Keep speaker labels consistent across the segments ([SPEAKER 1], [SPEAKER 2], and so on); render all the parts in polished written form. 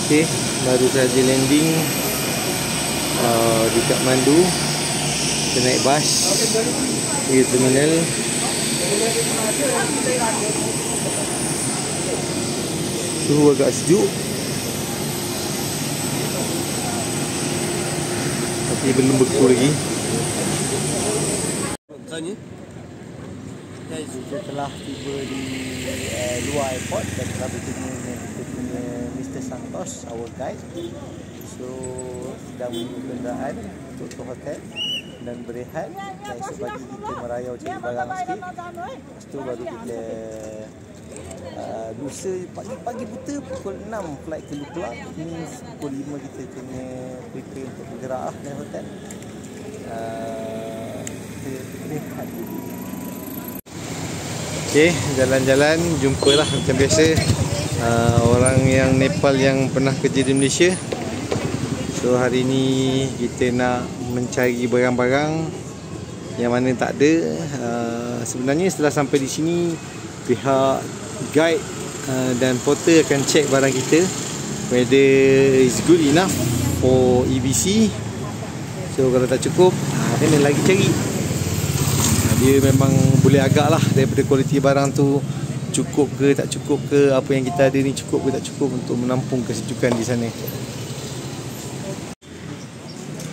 [SPEAKER 1] Okay, baru saja landing di Kathmandu. Kita naik bas di terminal. Suhu agak sejuk, tapi belum beku lagi. Kita telah tiba di luar airport dan telah bertemu dengan kita punya Mr. Santos, our guide. So sedang menuju kenderaan untuk ke hotel dan berehat. Dan esok pagi kita merayau cari barang sikit. Lepas tu baru kita lusa pagi-pagi buta pukul 6 flight ke Lukla. Ini pukul 5 kita kena prepare untuk bergerak dari hotel. Kita berehat dulu. Okay, jalan-jalan jumpalah macam biasa orang yang Nepal yang pernah kerja di Malaysia. So hari ni kita nak mencari barang-barang yang mana tak ada. Sebenarnya setelah sampai di sini, pihak guide dan porter akan check barang kita whether is good enough for EBC. So kalau tak cukup, kena lagi cari. Dia memang boleh agak lah daripada kualiti barang tu, cukup ke tak cukup ke, apa yang kita ada ni cukup ke tak cukup untuk menampung kesejukan di sana.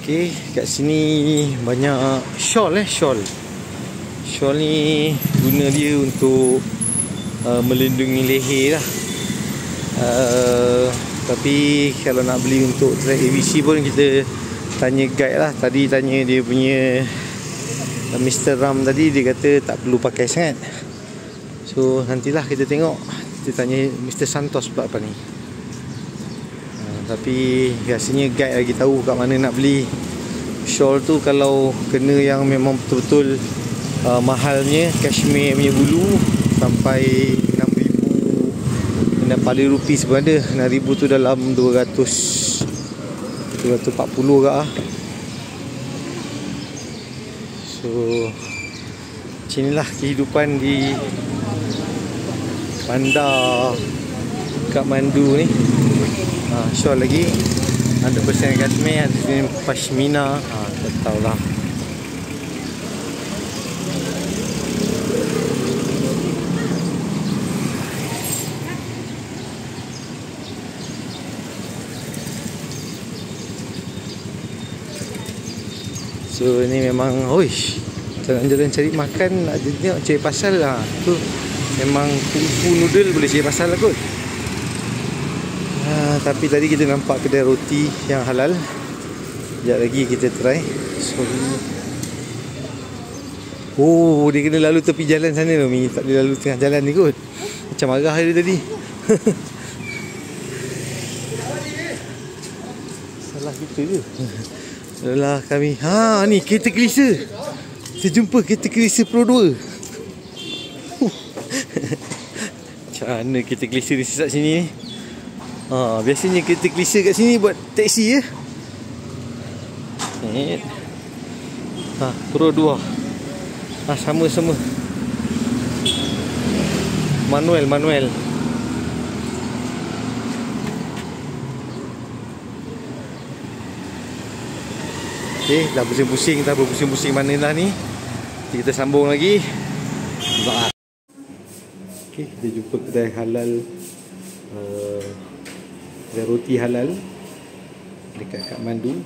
[SPEAKER 1] Okay, kat sini banyak shawl shawl ni guna dia untuk melindungi leher lah. Tapi kalau nak beli untuk track ABC pun kita tanya guide lah. Tadi tanya dia punya Mr. Ram tadi, dia kata tak perlu pakai sangat. So nantilah kita tengok. Kita tanya Mr. Santos pula apa ni. Tapi rasanya guide lagi tahu kat mana nak beli shawl tu. Kalau kena yang memang betul-betul mahalnya, cashmere punya bulu, sampai 6,000 Nepali pun ada. 6,000 tu dalam 240 ke lah. So inilah kehidupan di bandar Kathmandu ni. Shawl lagi 100% cashmere, 100% pashmina. Tak tahulah. So ni memang jalan-jalan cari makan, nak tengok cari pasal lah. Tu memang kungfu noodle boleh cari pasal lah kot. Tapi tadi kita nampak kedai roti yang halal. Sekejap lagi kita try. Dia kena lalu tepi jalan sana tu, tak boleh lalu tengah jalan ni kot. Macam marah dia tadi. Salah kita ke? Adalah kami. Ni kereta kelisa. Saya jumpa kereta kelisa Pro 2. Macam mana kereta kelisa ni sesat sini ni? Biasanya kereta kelisa kat sini buat taksi je. Pro 2. Sama-sama. Manual. Okay, dah pusing-pusing. Dah berpusing-pusing mana lah ni. Kita sambung lagi. Okay, kita jumpa kedai halal, kedai roti halal dekat Kathmandu.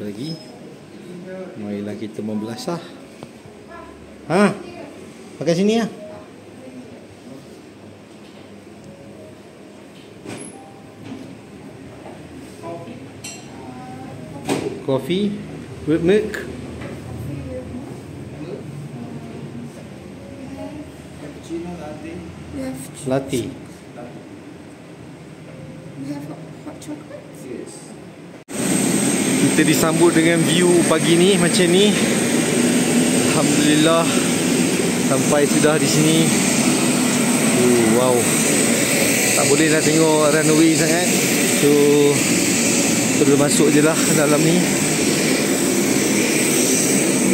[SPEAKER 1] Lagi. Marilah kita membelasah. Pakai sini lah. Coffee with milk. Latte.
[SPEAKER 2] We have hot chocolate?
[SPEAKER 1] Yes. Kita disambut dengan view pagi ni macam ni. Alhamdulillah sampai sudah di sini. Wow. Tak boleh nak tengok runway sangat. So terus masuk je lah dalam ni.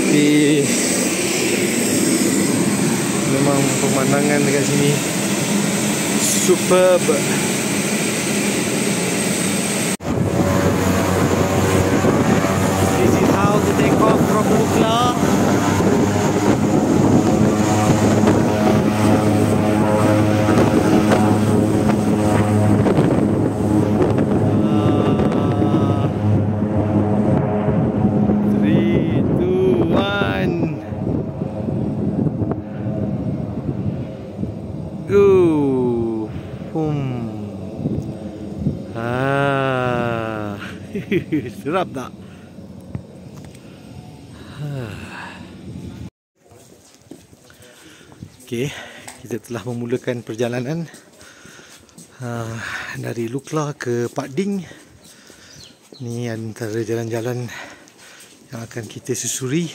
[SPEAKER 1] Tapi memang pemandangan dekat sini superb. from Lukla. Go. Serap tak? Okey, kita telah memulakan perjalanan dari Lukla ke Pak Ding. Ni antara jalan-jalan yang akan kita susuri.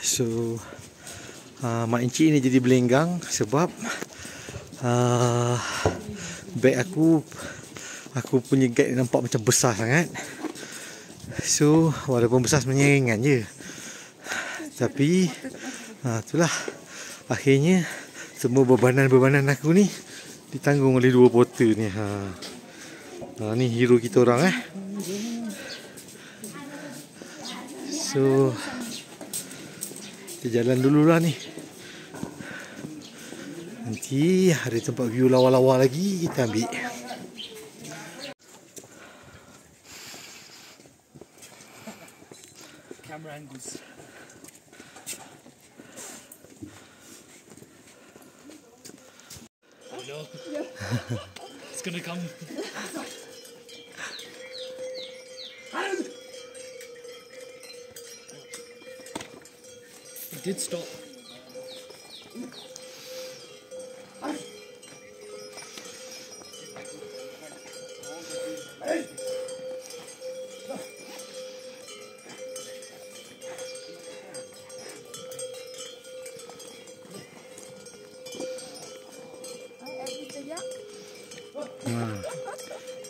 [SPEAKER 1] So mak encik ni jadi belenggang sebab beg aku punya guide nampak macam besar sangat. So walaupun besar sebenarnya ringan je, tapi itulah akhirnya semua bebanan aku ni ditanggung oleh dua porter ni. Ni hero kita orang So kita jalan dululah ni. Nanti ada tempat view lawa-lawa lagi, kita ambil.
[SPEAKER 3] Camera angles. Oh no. It's gonna come. It did stop.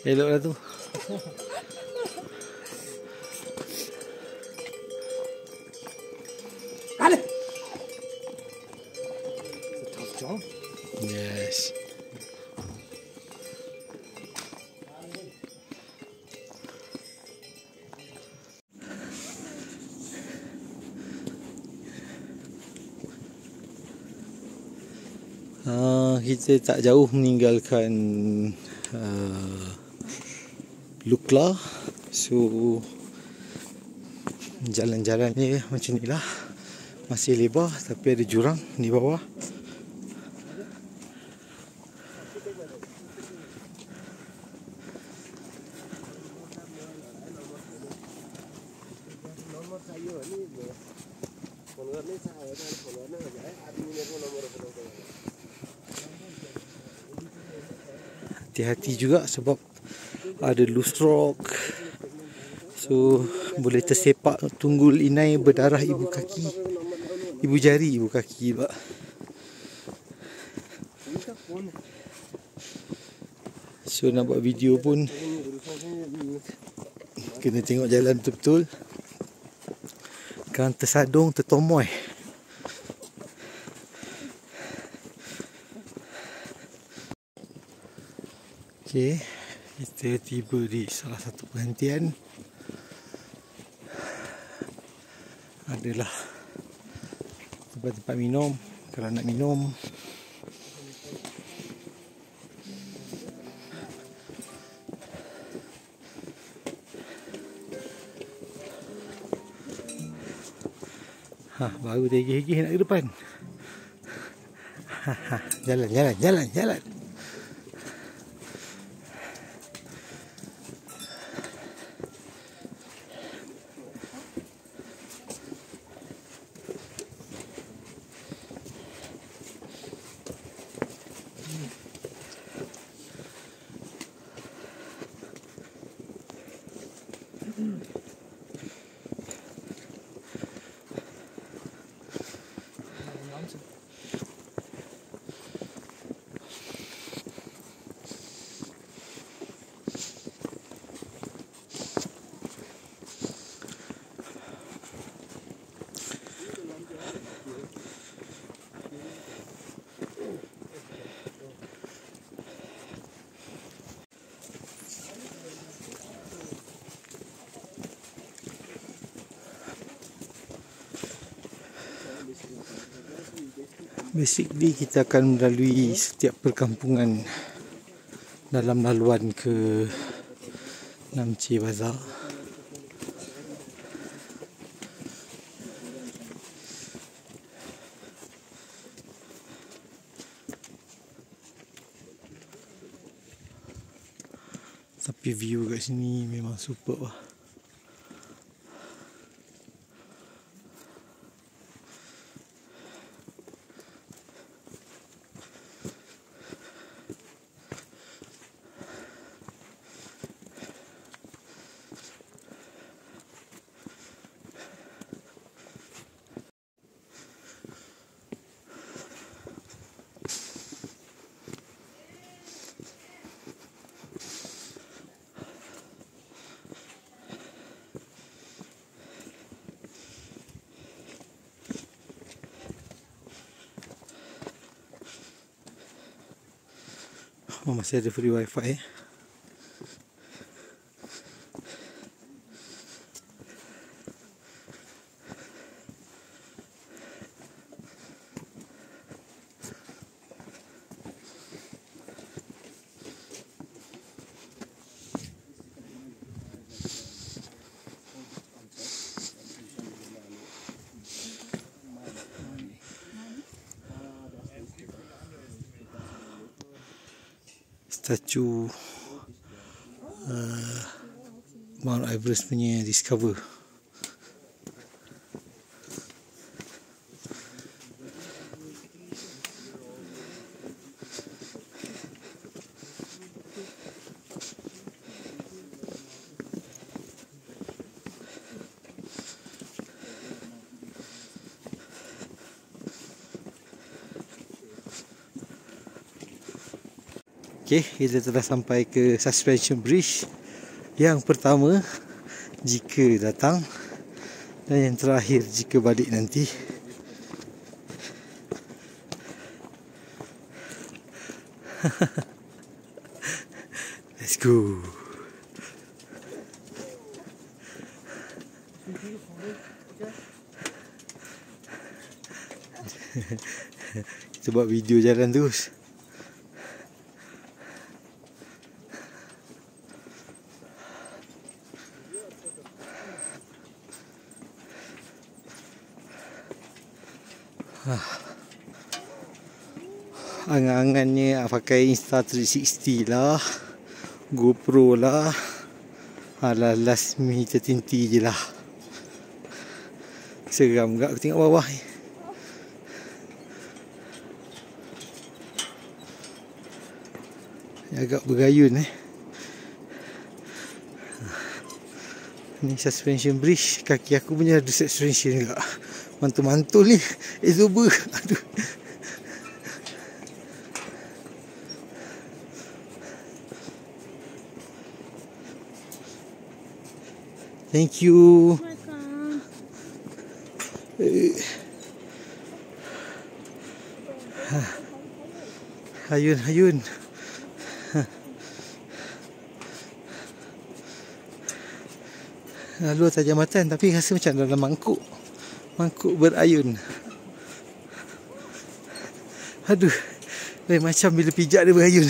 [SPEAKER 1] Eloklah tu.
[SPEAKER 3] It's a tough job.
[SPEAKER 1] Yes. Kita tak jauh meninggalkan Lukla. So jalan-jalannya macam ni lah, masih lebar tapi ada jurang di bawah. Hati-hati juga sebab ada loose rock. So boleh tersepak tunggul inai berdarah ibu kaki, ibu jari ibu kaki juga. So nak buat video pun kena tengok jalan betul-betul, kan tersadung tertomoy. Okay, kita tiba di salah satu perhentian. Adalah tempat-tempat minum kalau nak minum. Baru tergigih nak ke depan. Jalan. Basically kita akan melalui setiap perkampungan dalam laluan ke Namche Bazaar. Tapi view kat sini memang superb lah. Oh, masih ada free wifi. Statu Mount Everest punya Discover. Okey, kita telah sampai ke Suspension Bridge yang pertama jika datang dan yang terakhir jika balik nanti. Let's go. Kita buat video jalan terus. Angan-angannya pakai Insta360 lah, GoPro lah. Alah, last minute tertinti je lah. Seram gak aku tengok bawah ni. Agak bergayun Ni suspension bridge. Kaki aku punya ada suspension juga. Mantul-mantul ni. Zober. Aduh. Thank you.
[SPEAKER 2] Welcome.
[SPEAKER 1] Hayun. Luar tajamatan tapi rasa macam dalam mangkuk berayun. Aduh, macam bila pijak dia berayun.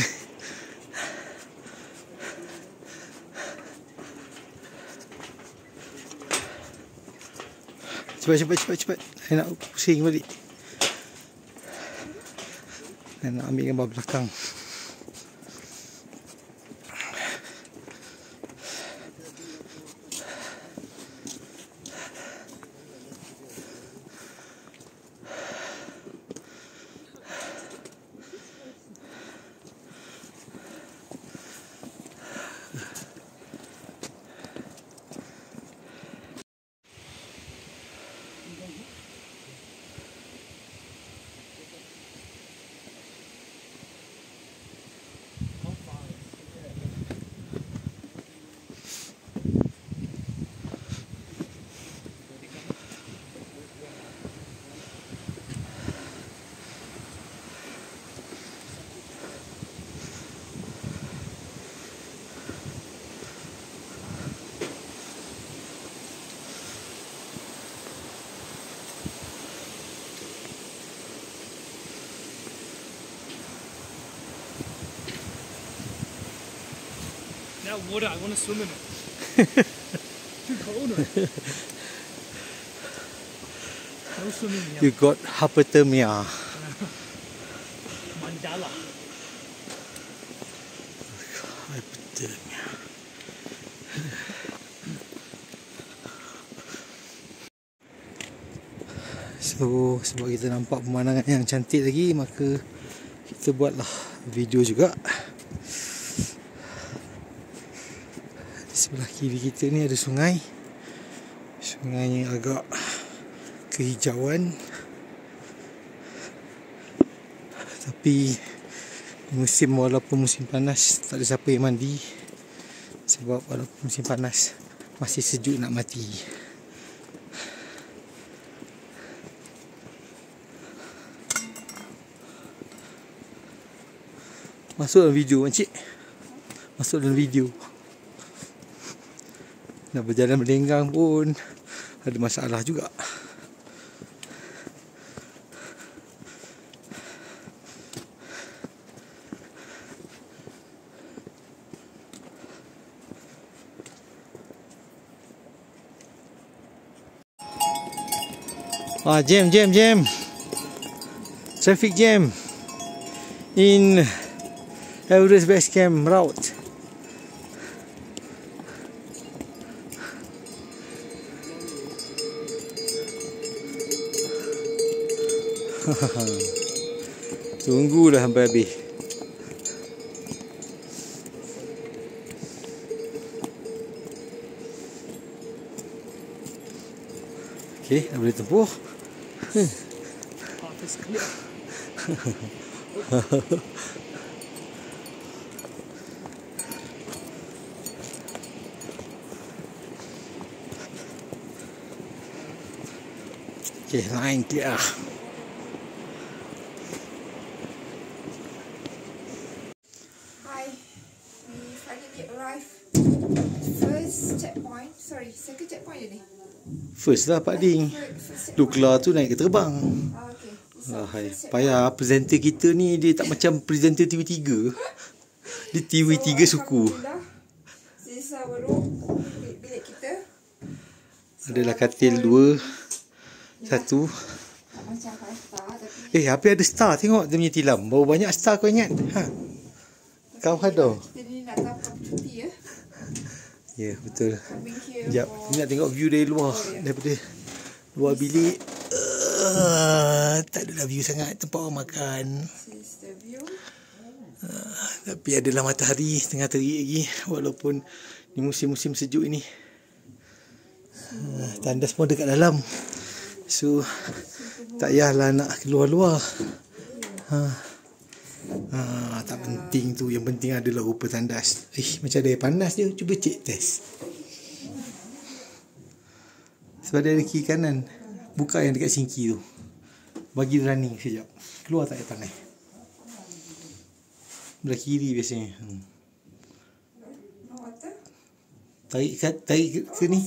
[SPEAKER 1] Cepat. Saya nak pusing balik. Saya nak ambil gambar belakang.
[SPEAKER 3] That water, I want to swim in it. Too cold. No swimming here.
[SPEAKER 1] You got hypothermia.
[SPEAKER 3] Mandala.
[SPEAKER 1] Hypothermia. So sebab kita nampak pemandangan yang cantik lagi, maka kita buatlah video juga. Di sebelah kiri kita ni ada sungai. Sungai yang agak kehijauan. Tapi musim, walaupun musim panas, tak ada siapa yang mandi. Sebab walaupun musim panas, masih sejuk nak mati. Masuk dalam video, makcik. Masuk dalam video. Nak berjalan berlenggang pun ada masalah juga. Jam. Traffic jam in Everest Base Camp route. Tunggulah sampai habis. Okey, dah boleh tempuh.
[SPEAKER 3] Path is clear.
[SPEAKER 1] Okey, line clear.
[SPEAKER 2] Hi, we finally arrived. First checkpoint, sorry, second checkpoint je ni.
[SPEAKER 1] First lah Pak Ding.
[SPEAKER 2] First
[SPEAKER 1] Tu keluar tu naik ke terbang.
[SPEAKER 2] Okay. So,
[SPEAKER 1] Hai,
[SPEAKER 2] first checkpoint.
[SPEAKER 1] payah presenter kita ni dia tak macam presenter TV3. Dia TV3 suku.
[SPEAKER 2] Alhamdulillah, this is our room, bilik kita.
[SPEAKER 1] Adalah katil 2, 1.
[SPEAKER 2] Tak macam kata tapi
[SPEAKER 1] Tapi ada star, tengok dia punya tilam. Baru banyak star kau ingat? Kau ada?
[SPEAKER 2] kita ni nak dapat cuti ya.
[SPEAKER 1] Ya, betul.
[SPEAKER 2] Coming here
[SPEAKER 1] Sekejap,
[SPEAKER 2] for
[SPEAKER 1] ni nak tengok view dari luar. Daripada luar bilik. Tak adalah view sangat tempat orang makan.
[SPEAKER 2] this is the view.
[SPEAKER 1] Tapi adalah matahari tengah terik lagi. Walaupun ni musim-musim sejuk ini. Tandas pun dekat dalam. So tak payahlah nak keluar-luar. Tak penting tu. Yang penting adalah rupa tandas. Macam ada air panas je. Cuba cek test. Sebab dia ada kiri kanan. Buka yang dekat sinki tu. Bagi running sekejap. Keluar tak air panas. Belah kiri biasanya.
[SPEAKER 2] No water.
[SPEAKER 1] Tarik ke ni.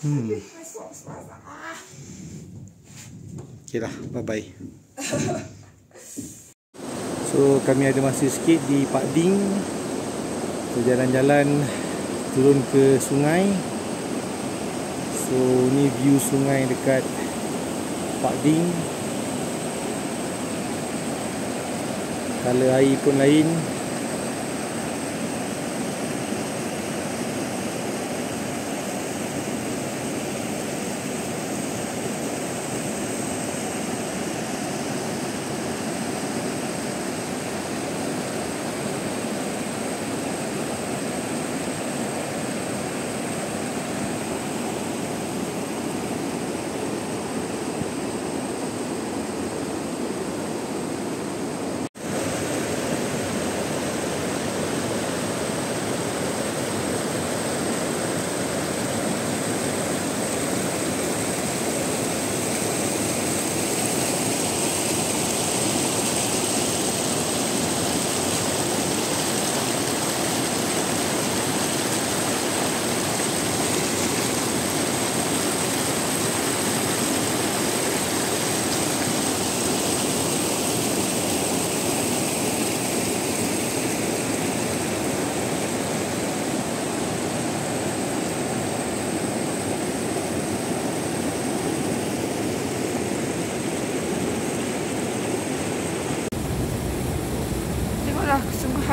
[SPEAKER 2] My socks basah.
[SPEAKER 1] Okay lah, bye-bye. So, kami ada masa sikit di Pak Ding. So, jalan-jalan turun ke sungai. So, ni view sungai dekat Pak Ding. Color air pun lain.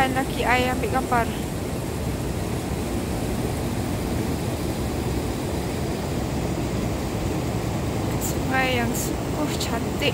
[SPEAKER 2] Tuhan laki I ambil gambar. Sungai yang sungguh cantik.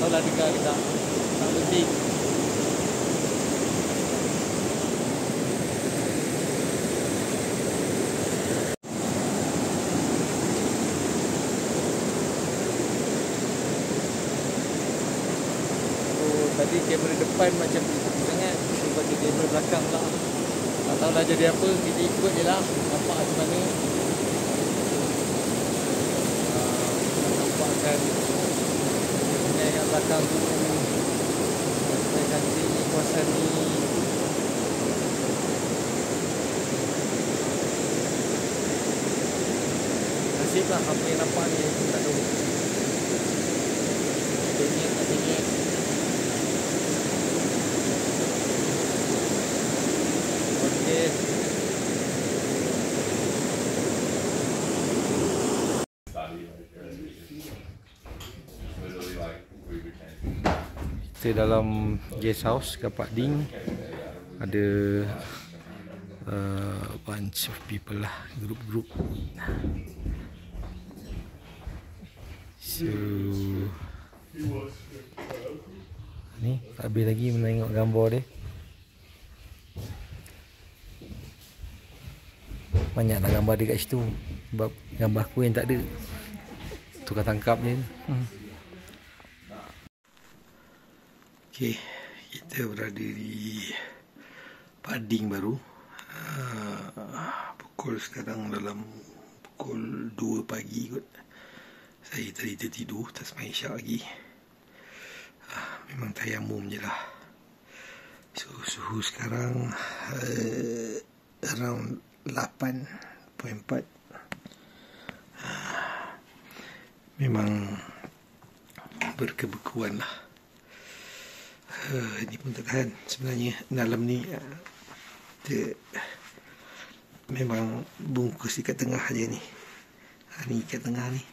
[SPEAKER 3] Tahulah dengar kita tak penting. Tadi kamera depan macam sangat, sebab kamera belakang pula tak tahulah jadi apa, kita ikut je lah nampak macam mana. Nampakkan sungai kat belakang tu, sungai cantik ni, kawasan ni. Nasib lah apa yang nampak ni, tak tahu bengek tak bengek. Okay.
[SPEAKER 1] Kita dalam guest house kat Pak Ding. Ada bunch of people lah, grup-grup. So ni tak habis lagi menengok gambar dia. Banyaklah gambar dia kat situ. Sebab gambar aku yang tak ada, tukar tangkap je. Okay, kita berada di Pading baru. Pukul sekarang dalam pukul 2 pagi kot. Saya tadi tertidur, tak sembang isyak lagi. Memang tayamum je lah. So suhu sekarang around 8.4. Memang berkebekuan lah. Ini pun tak tahan sebenarnya. Dalam ni kita memang bungkus dekat tengah je ni. Ni kat tengah ni.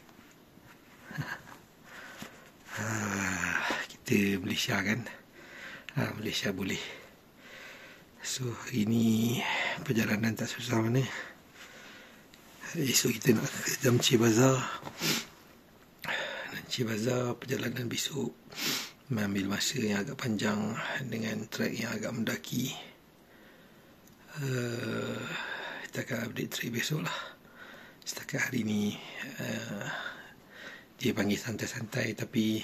[SPEAKER 1] Kita Malaysia kan. Malaysia boleh. So hari ni perjalanan tak susah mana. Esok kita nak ke Namche Bazaar. Namche Bazaar perjalanan besok mengambil masa yang agak panjang dengan trek yang agak mendaki. Kita akan update trek besok lah. Setakat hari ni dia panggil santai-santai, tapi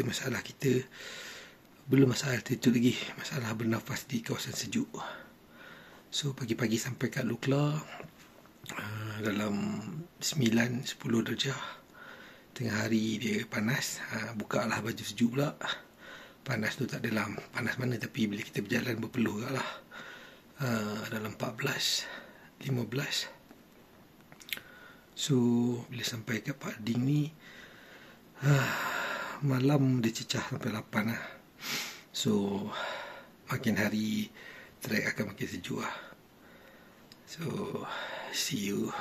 [SPEAKER 1] masalah kita belum masalah altitude lagi, masalah bernafas di kawasan sejuk. So pagi-pagi sampai kat Lukla dalam 9-10 darjah. Tengah hari dia panas, buka lah baju sejuk pula. Panas tu tak adalah panas mana, tapi bila kita berjalan berpeluh kat lah. Dalam 14-15. So bila sampai kat Pading ni malam dia cecah sampai 8 lah. So makin hari trek akan makin sejuk lah. So see you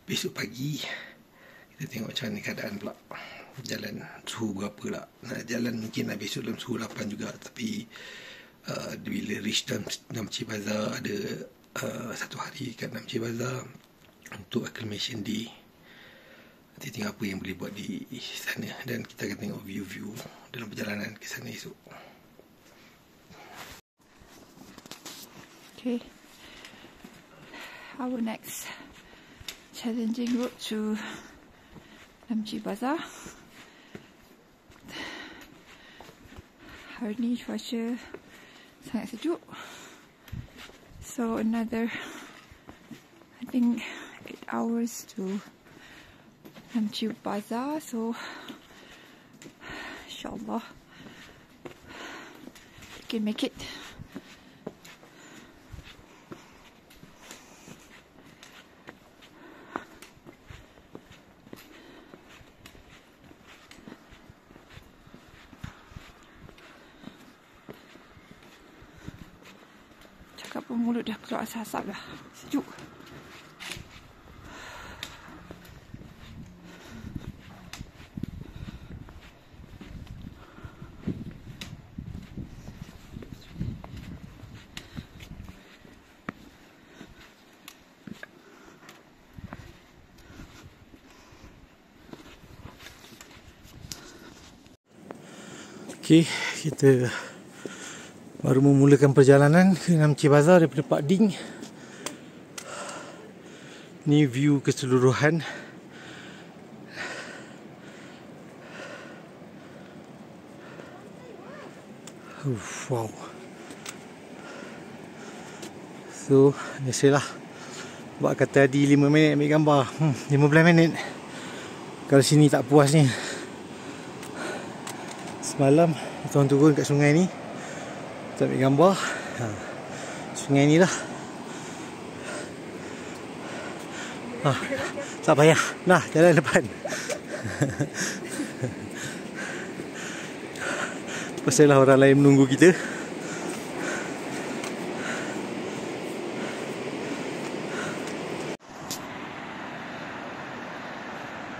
[SPEAKER 1] besok pagi. Kita tengok macam mana keadaan pula. Jalan suhu berapa lah. Jalan mungkin lah besok dalam suhu 8 juga. Tapi bila reach Namche Bazaar, ada satu hari kat Namche Bazaar untuk acclimation day. Nanti tengok apa yang boleh buat di sana. Dan kita akan tengok view-view dalam perjalanan ke sana esok.
[SPEAKER 2] Okay, our next challenging route to Namche Bazaar. Hari ni cuaca sangat sejuk. So another, I think 8 hours to Namche Bazaar. So insyaAllah we can make it. Cakap pun mulut dah keluar asap-asap dah. Sejuk.
[SPEAKER 1] Okey, kita baru memulakan perjalanan ke Namche Bazaar daripada Pak Ding. Ni view keseluruhan. Wow. So, biasalah buat kata Adi 5 minit ambil gambar. 15 minit. Kalau sini tak puas ni. Semalam tuan turun kat sungai ni, kita ambil gambar. Sungai ni lah. Tak payah. Nah, jalan depan. Pasal lah orang lain menunggu kita.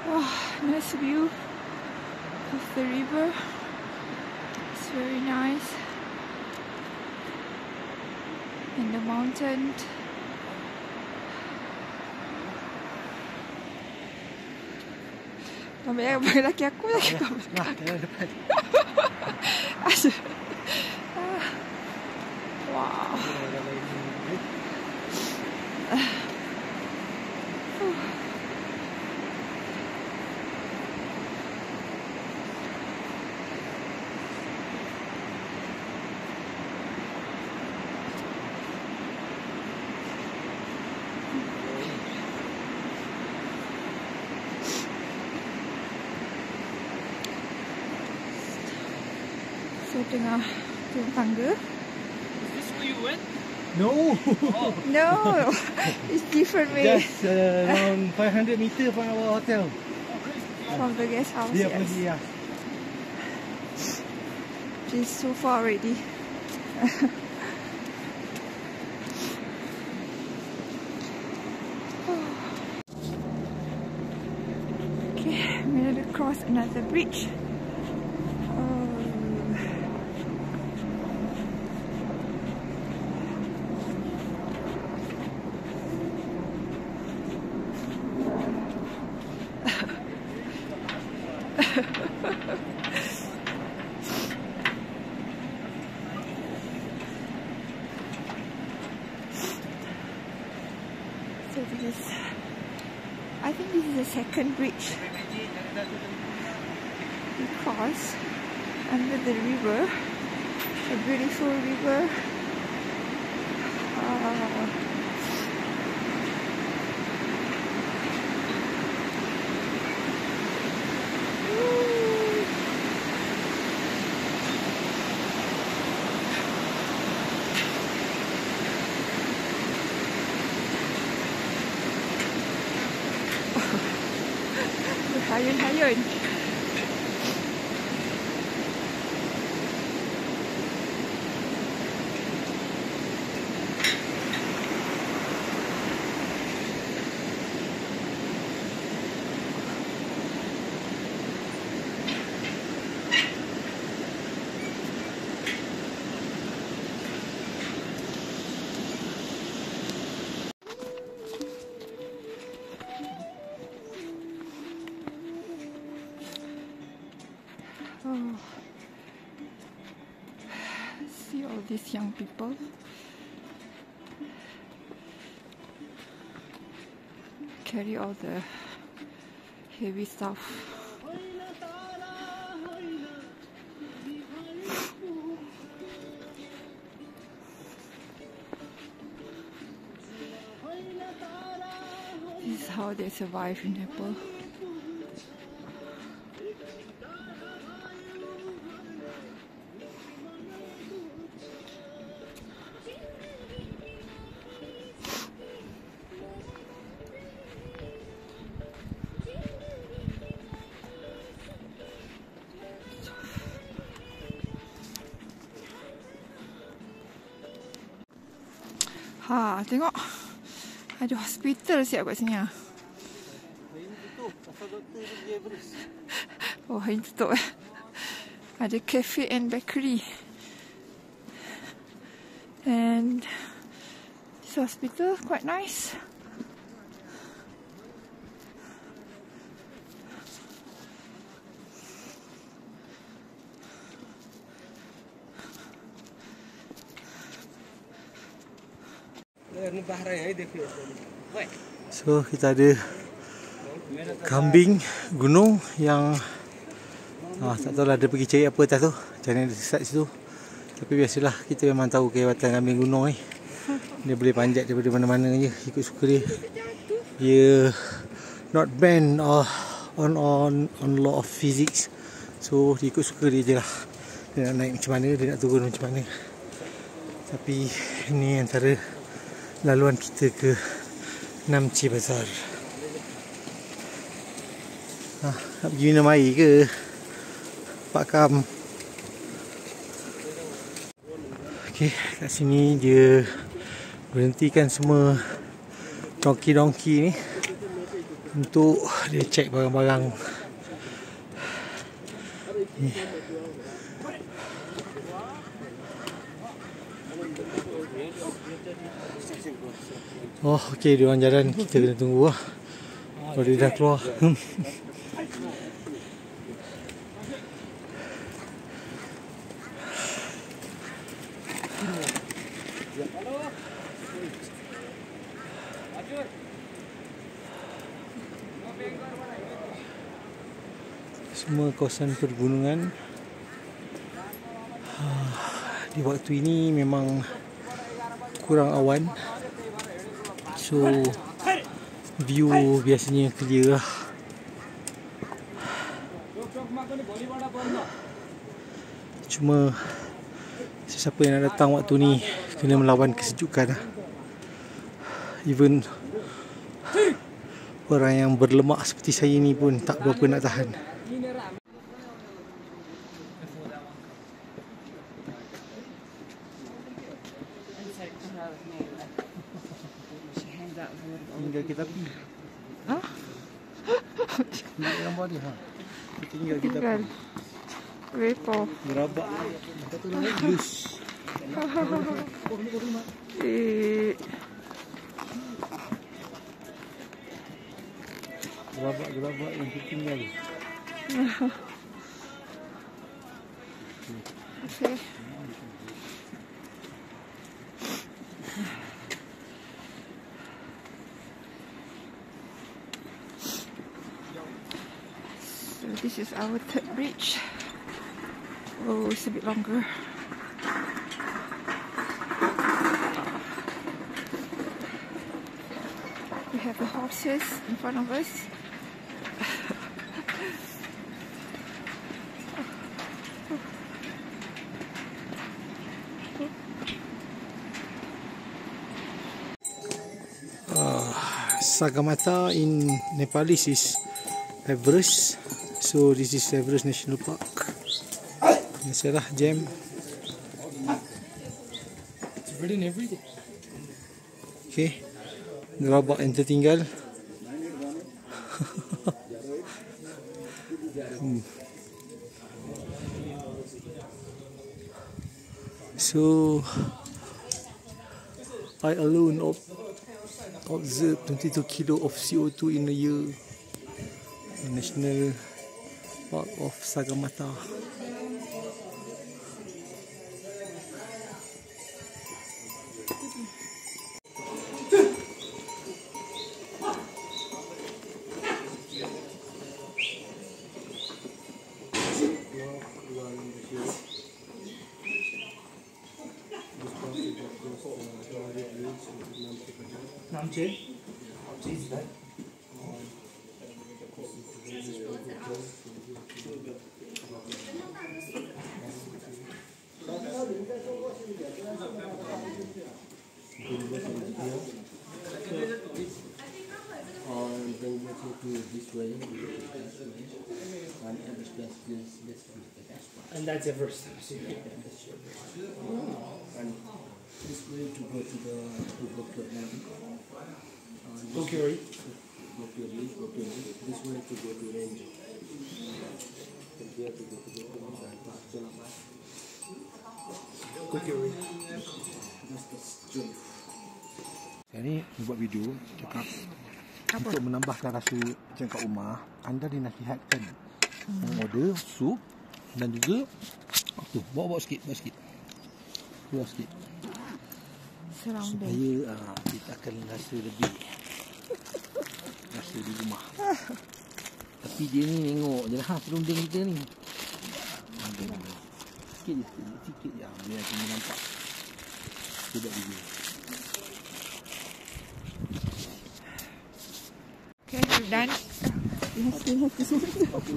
[SPEAKER 2] Oh, nice view of the river. It's very nice. And the mountain. Ambil gambar lelaki aku lagi.
[SPEAKER 1] Nah, jalan depan.
[SPEAKER 2] Aduh. Wow. So tengah turun tangga.
[SPEAKER 3] Is this where you went?
[SPEAKER 1] No.
[SPEAKER 2] No, it's different way
[SPEAKER 1] Just around 500 meter from our hotel.
[SPEAKER 2] from the guest house.
[SPEAKER 1] Dia
[SPEAKER 2] Yes.
[SPEAKER 1] pergi ya.
[SPEAKER 2] It's so far already. Okay, I'm gonna cross another bridge. So this is, I think this is the second bridge we cross under the river, a beautiful river. Hayun-hayun. these young people. Carry all the heavy stuff. This is how they survive in Nepal. Ha, tengok. Ada hospital siap kat sini ah. Oh, hari ni tutup eh. Ada cafe and bakery. And this hospital quite nice.
[SPEAKER 1] So kita ada kambing gunung yang tak tahu lah dia pergi cari apa atas tu. Macam mana dia sesat situ. Tapi biasalah kita memang tahu kehebatan kambing gunung ni. Dia boleh panjat daripada mana-mana je ikut suka dia. Dia not banned on law of physics. So dia ikut suka dia je lah. Dia nak naik macam mana, dia nak turun macam mana. Tapi ini antara laluan kita ke Namche Bazaar. Nak pergi minum air ke Pak Kam? Okay, kat sini dia berhentikan semua donki-donki ni untuk dia cek barang-barang ni. Oh, okey, dia orang jalan, kita kena tunggu lah. Kalau dia dah keluar. Semua kawasan pergunungan. Di waktu ini memang kurang awan. So view biasanya clear lah. Cuma sesiapa yang nak datang waktu ni kena melawan kesejukan lah. Even orang yang berlemak seperti saya ni pun tak berapa nak tahan. Tinggal kita pergi.
[SPEAKER 2] Ha?
[SPEAKER 1] Tinggal gambar dia. Tinggal kita pergi.
[SPEAKER 2] Repo.
[SPEAKER 1] Gerabak. Kata tu nak lus. Gerabak yang tinggal.
[SPEAKER 2] Okay. So this is our third bridge. Oh, it's a bit longer. We have the horses in front of us.
[SPEAKER 1] Sagarmatha in Nepalese is Everest. So this is Everest National Park. Biasalah jam.
[SPEAKER 3] It's written every day.
[SPEAKER 1] Okay, gerabak yang tertinggal. So I alone observed 22 kilo of CO2 in a year. The National Park of Sagarmatha.
[SPEAKER 4] And that's your first time.
[SPEAKER 5] And this way to go to the
[SPEAKER 4] Kokiri.
[SPEAKER 5] This way to go to range. From here to go to the
[SPEAKER 4] Kokiri.
[SPEAKER 5] That's the jump. Saya ni buat video cakap untuk menambahkan rasa macam kat rumah, anda dinasihatkan order sup dan juga tu bawa sikit. Bawa sikit. Supaya kita akan rasa lebih rasa di rumah. Tapi dia ni tengok je lah perunding kita ni. Sikit je biar kita nampak. Tidak video.
[SPEAKER 2] Okay, we're done. We have to zoom. Okay.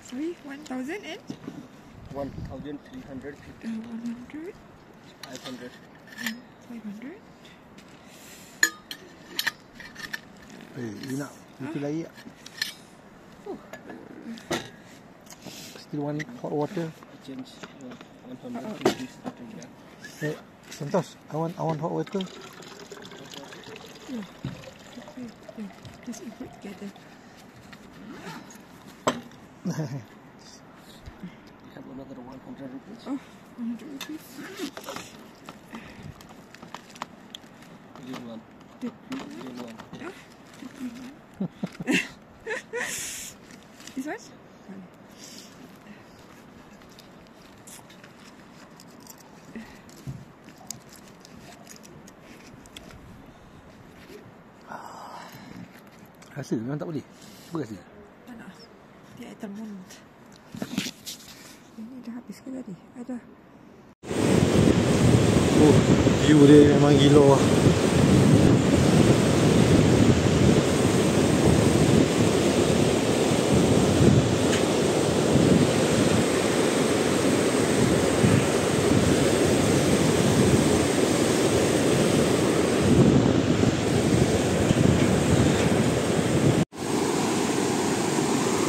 [SPEAKER 2] Sorry, 1,000 and
[SPEAKER 5] 1,350.
[SPEAKER 2] 100,
[SPEAKER 5] 500.
[SPEAKER 2] 500.
[SPEAKER 5] You nak bikin lagi tak? Still want hot water? Change 150. Hey, Santos, I want hot water.
[SPEAKER 2] Yeah. Just put together.
[SPEAKER 5] You have another 100 rupees.
[SPEAKER 2] Oh, 100 rupees.
[SPEAKER 5] Green one.
[SPEAKER 2] The green one.
[SPEAKER 5] Green one.
[SPEAKER 2] The green one. This one?
[SPEAKER 5] Rasa memang tak boleh. Cuba rasa.
[SPEAKER 2] Tak nak. Dia termunt. Ini dah habis ke tadi? Ada.
[SPEAKER 1] Oh, view dia memang gila lah.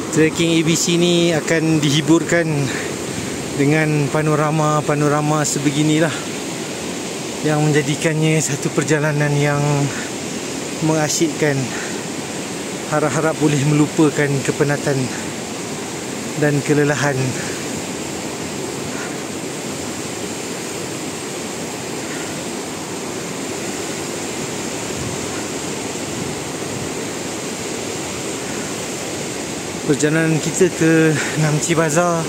[SPEAKER 1] Trekking ABC ni akan dihiburkan dengan panorama-panorama sebeginilah yang menjadikannya satu perjalanan yang mengasyikkan. Harap-harap boleh melupakan kepenatan dan kelelahan. Perjalanan kita ke Namche Bazaar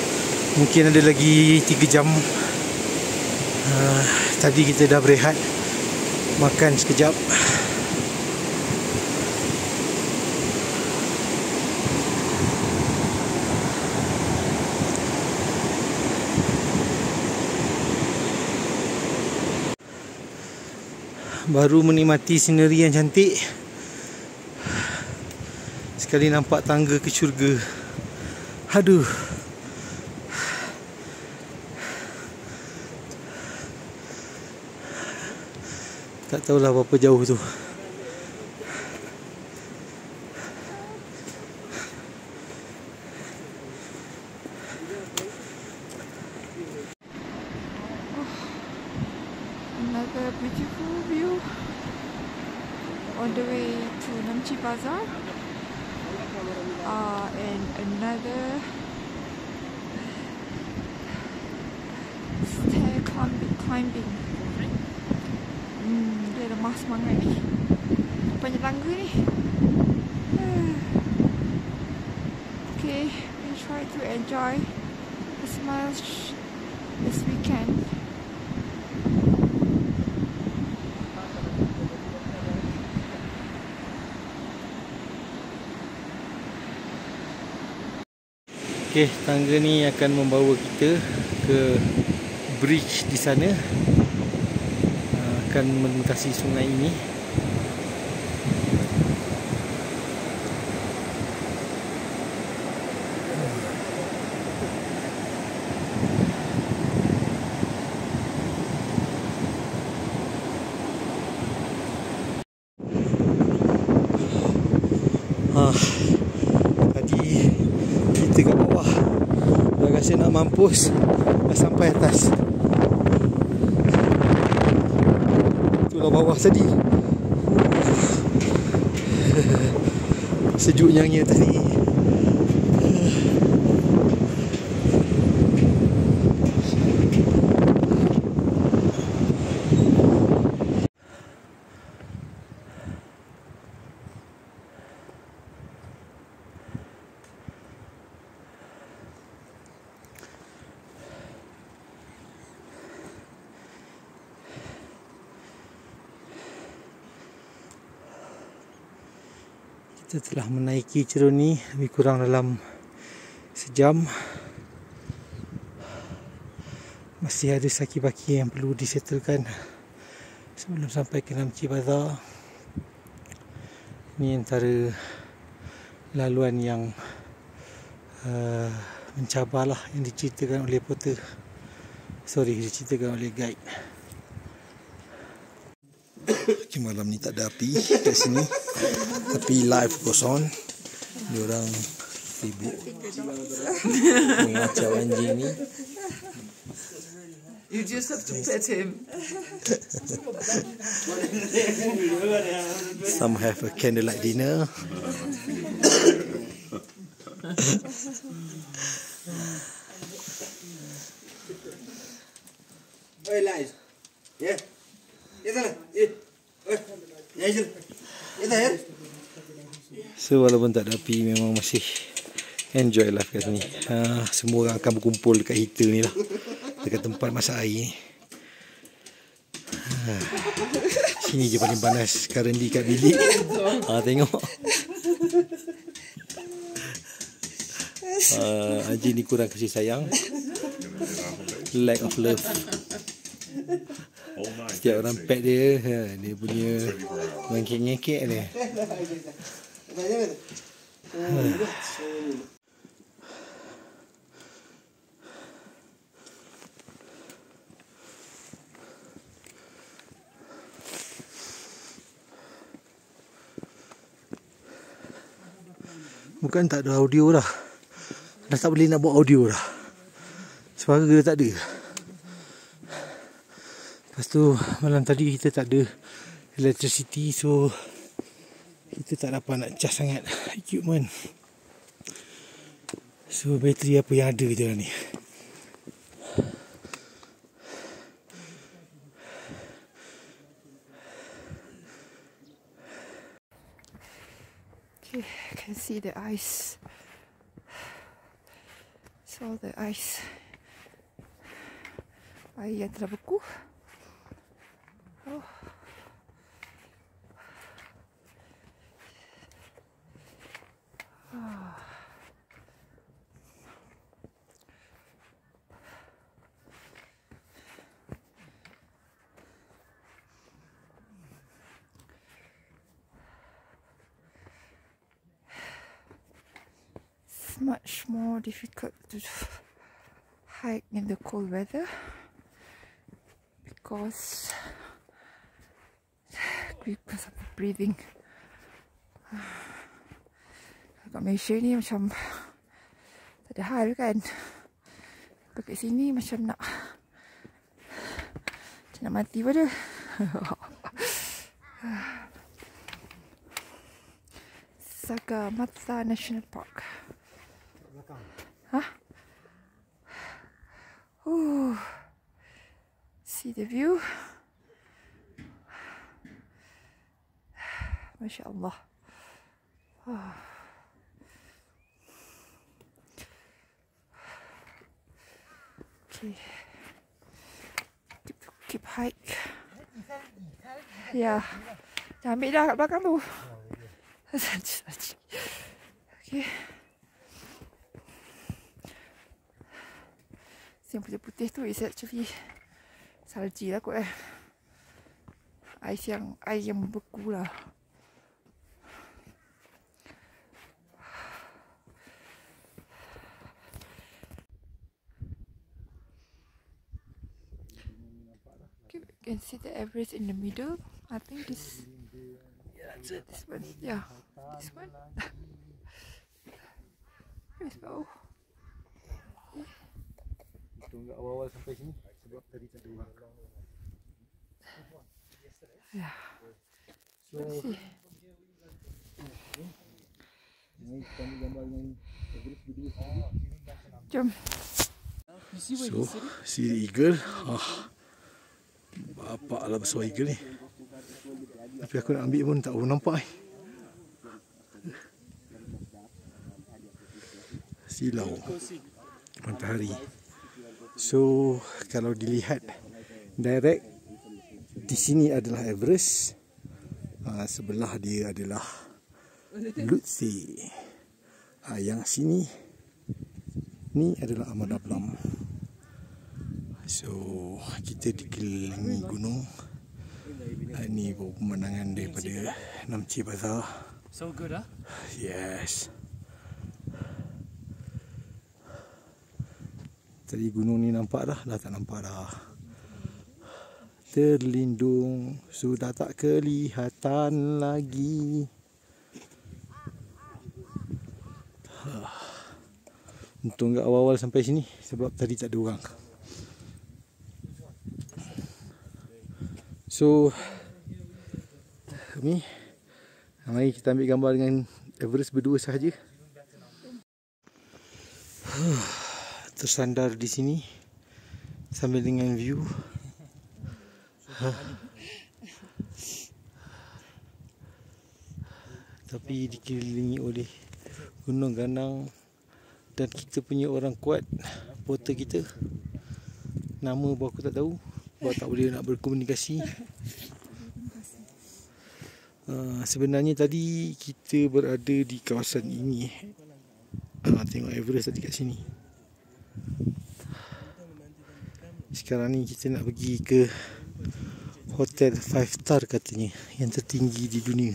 [SPEAKER 1] mungkin ada lagi 3 jam. Tadi kita dah berehat, makan sekejap. Baru menikmati scenery yang cantik, sekali nampak tangga ke syurga. Aduh. Tak tahulah berapa jauh tu.
[SPEAKER 2] Another beautiful view on the way to Namche Bazaar. And another stair climbing. Dia lemah semangat ni. Panjang tangga ni. Okay, we try to enjoy as much as we can.
[SPEAKER 1] Okey, tangga ni akan membawa kita ke bridge di sana. akan melintasi sungai ini. Tadi kita kat bawah dah rasa nak mampus, dah sampai atas. Itulah bawah tadi. Sejuknya tadi. Kita telah menaiki cerun ni lebih kurang dalam sejam. Masih ada saki-baki yang perlu disettlekan sebelum sampai ke Namche Bazaar. Ini antara laluan yang mencabarlah yang diceritakan oleh porter. Diceritakan oleh guide. Okay, malam ni tak ada api kat sini, tapi live goes on. Diorang sibuk mengacau anjing ni.
[SPEAKER 2] You just have to pet him.
[SPEAKER 1] Some have a candlelight dinner.
[SPEAKER 5] Oi, live. Yeah.
[SPEAKER 1] So walaupun tak ada api, memang masih enjoy lah kat sini. Semua orang akan berkumpul dekat heater ni lah, dekat tempat masak air. Sini je paling panas. Sekarang di kat bilik. Tengok. Anjing ni kurang kasih sayang. Lack of love. Setiap orang pet dia, dia punya ngekek-ngekek dia. Bukan tak ada audio dah. Dah tak boleh nak buat audio dah. Suara dia tak ada. Lepas tu malam tadi kita tak ada electricity, so kita tak dapat nak charge sangat equipment. So bateri apa yang ada je lah ni.
[SPEAKER 2] Okay, I can see the ice. It's all the ice. Air yang telah beku. Oh. Oh. It's much more difficult to hike in the cold weather because of breathing. Kat Malaysia ni macam tak ada hal kan. Kat sini macam nak mati pada. Sagarmatha National Park. Huh? See the view. Masya Allah. Okay. Keep hike. Ya. Dah ambil dah kat belakang tu. Okay. Yang putih-putih tu is actually salji lah kot . Ais yang beku lah. Okay, you can see the Everest in the middle. I think this one. Yeah, this one. Where's bawah?
[SPEAKER 5] Tunggu awal-awal sampai sini sebab tadi tak ada orang.
[SPEAKER 2] Yeah.
[SPEAKER 5] So, ini kita ambil gambar dengan Everest berdua saja.
[SPEAKER 2] Jom.
[SPEAKER 5] So, si eagle. Bapak lah besar eagle ni. Tapi aku nak ambil pun tak boleh nampak. Silau matahari. So, kalau dilihat direct, di sini adalah Everest. Sebelah dia adalah Lutse. Yang sini ni adalah Ahmad Ablam. So, kita dikelilingi gunung. Ini pemandangan daripada Namche Bazaar.
[SPEAKER 4] So good, huh?
[SPEAKER 5] Yes. Tadi gunung ni nampak dah tak nampak dah. Terlindung, sudah tak kelihatan lagi. Untung tak awal-awal sampai sini sebab tadi tak ada orang. So, ni mari kita ambil gambar dengan Everest berdua sahaja. Tersandar di sini sambil dengan view. Tapi dikelilingi oleh gunung ganang dan kita punya orang kuat, porter kita. Nama baru aku tak tahu sebab tak boleh nak berkomunikasi. Sebenarnya tadi kita berada di kawasan ini. Tengok Everest tadi kat sini. Sekarang ni kita nak pergi ke hotel 5 star katanya, yang tertinggi di dunia.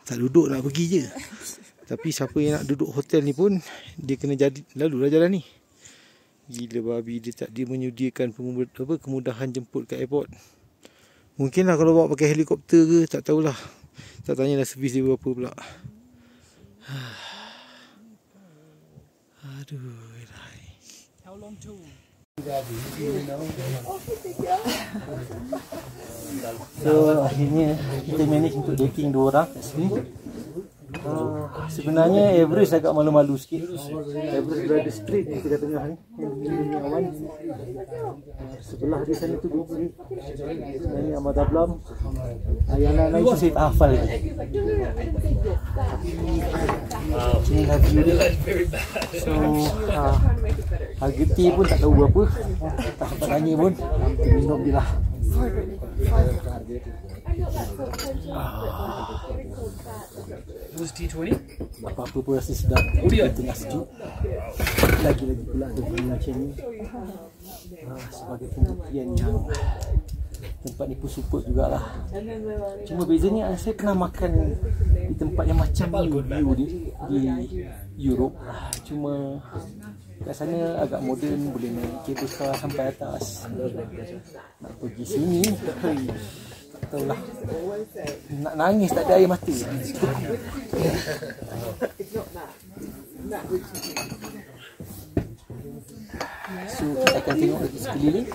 [SPEAKER 5] Tak duduk nak pergi je. Tapi siapa yang nak duduk hotel ni pun dia kena lalulah jalan ni. Gila babi, dia menyediakan kemudahan jemput kat airport. Mungkinlah kalau bawa pakai helikopter ke, tak tahulah. Tak tanyalah servis dia berapa pula. Aduh.
[SPEAKER 4] How long to?
[SPEAKER 5] So akhirnya kita manage untuk dating 2 orang kat sini. Sebenarnya Everest agak malu-malu sikit. Everest berada straight di tengah-tengah ni. Ini awan. Sebelah di sana tu Bukit. Ini Ahmad Ablam. Yang lain tu saya tak hafal lagi. Ini lagi dia. So harga tea pun tak tahu berapa. Tak sempat tanya pun. Minum je lah.
[SPEAKER 4] Was T20?
[SPEAKER 5] Apa-apa pun rasa sedap. Di tengah sejuk. Lagi-lagi pula ada bunyi macam ni. Sebagai pembuktian yang tempat ni pun support jugalah. Cuma bezanya saya pernah makan di tempat yang macam ni di Europe. Cuma kat sana agak moden, boleh naik kabel car sampai atas. Nak pergi sini, tak tahulah. Nak nangis tak ada air mata. So kita akan tengok lagi sekeliling.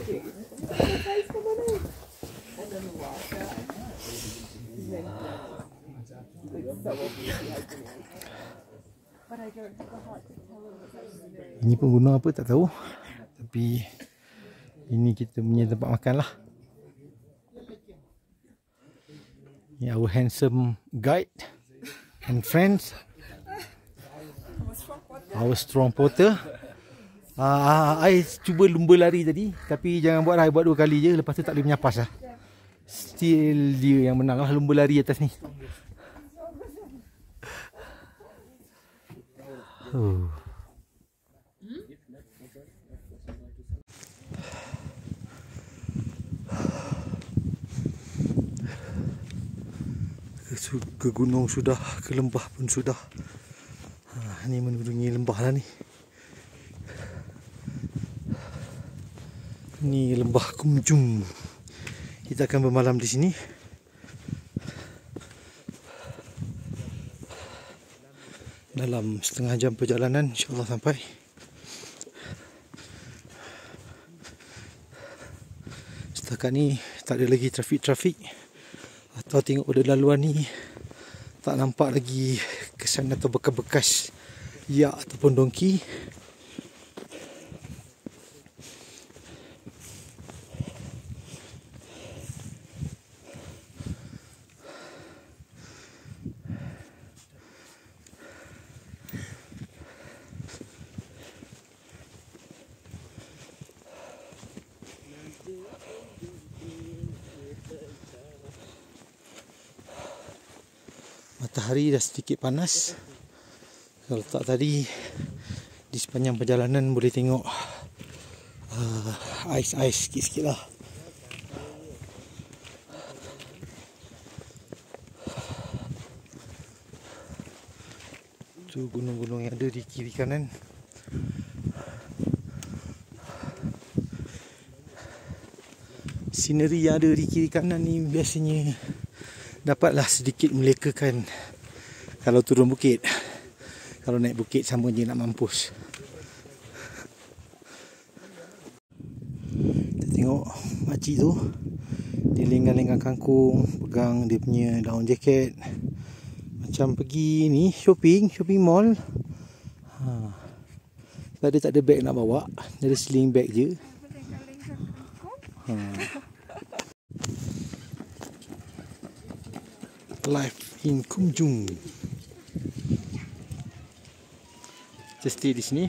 [SPEAKER 5] Ini pun gunung apa tak tahu. Tapi ini kita punya tempat makan lah. Ini our handsome guide and friends. Our strong porter. I cuba lumba lari tadi, tapi jangan buat lah, I buat 2 kali je, lepas tu tak boleh menyapas lah. Still dia yang menang lah lumba lari atas ni. ke gunung sudah, ke lembah pun sudah. Ni menurungi lembah lah ni. Ni lembah Kumjung. Kita akan bermalam di sini. Dalam setengah jam perjalanan insya-Allah sampai. Setakat ni tak ada lagi trafik-trafik. Atau tengok pada laluan ni tak nampak lagi kesan atau bekas-bekas yak ataupun dongki. Matahari dah sedikit panas. Kalau tak tadi di sepanjang perjalanan boleh tengok ais-ais sikit-sikit lah. Tu gunung-gunung yang ada di kiri kanan. Sineri yang ada di kiri kanan ni biasanya dapatlah sedikit melekakan kalau turun bukit. Kalau naik bukit sama je nak mampus. Kita tengok makcik tu, dia lenggang-lenggang kangkung, pegang dia punya daun jaket. Macam pergi ni shopping mall. Tak ada beg nak bawa, dia ada sling bag je. Life in Kumjung. Kita stay di sini.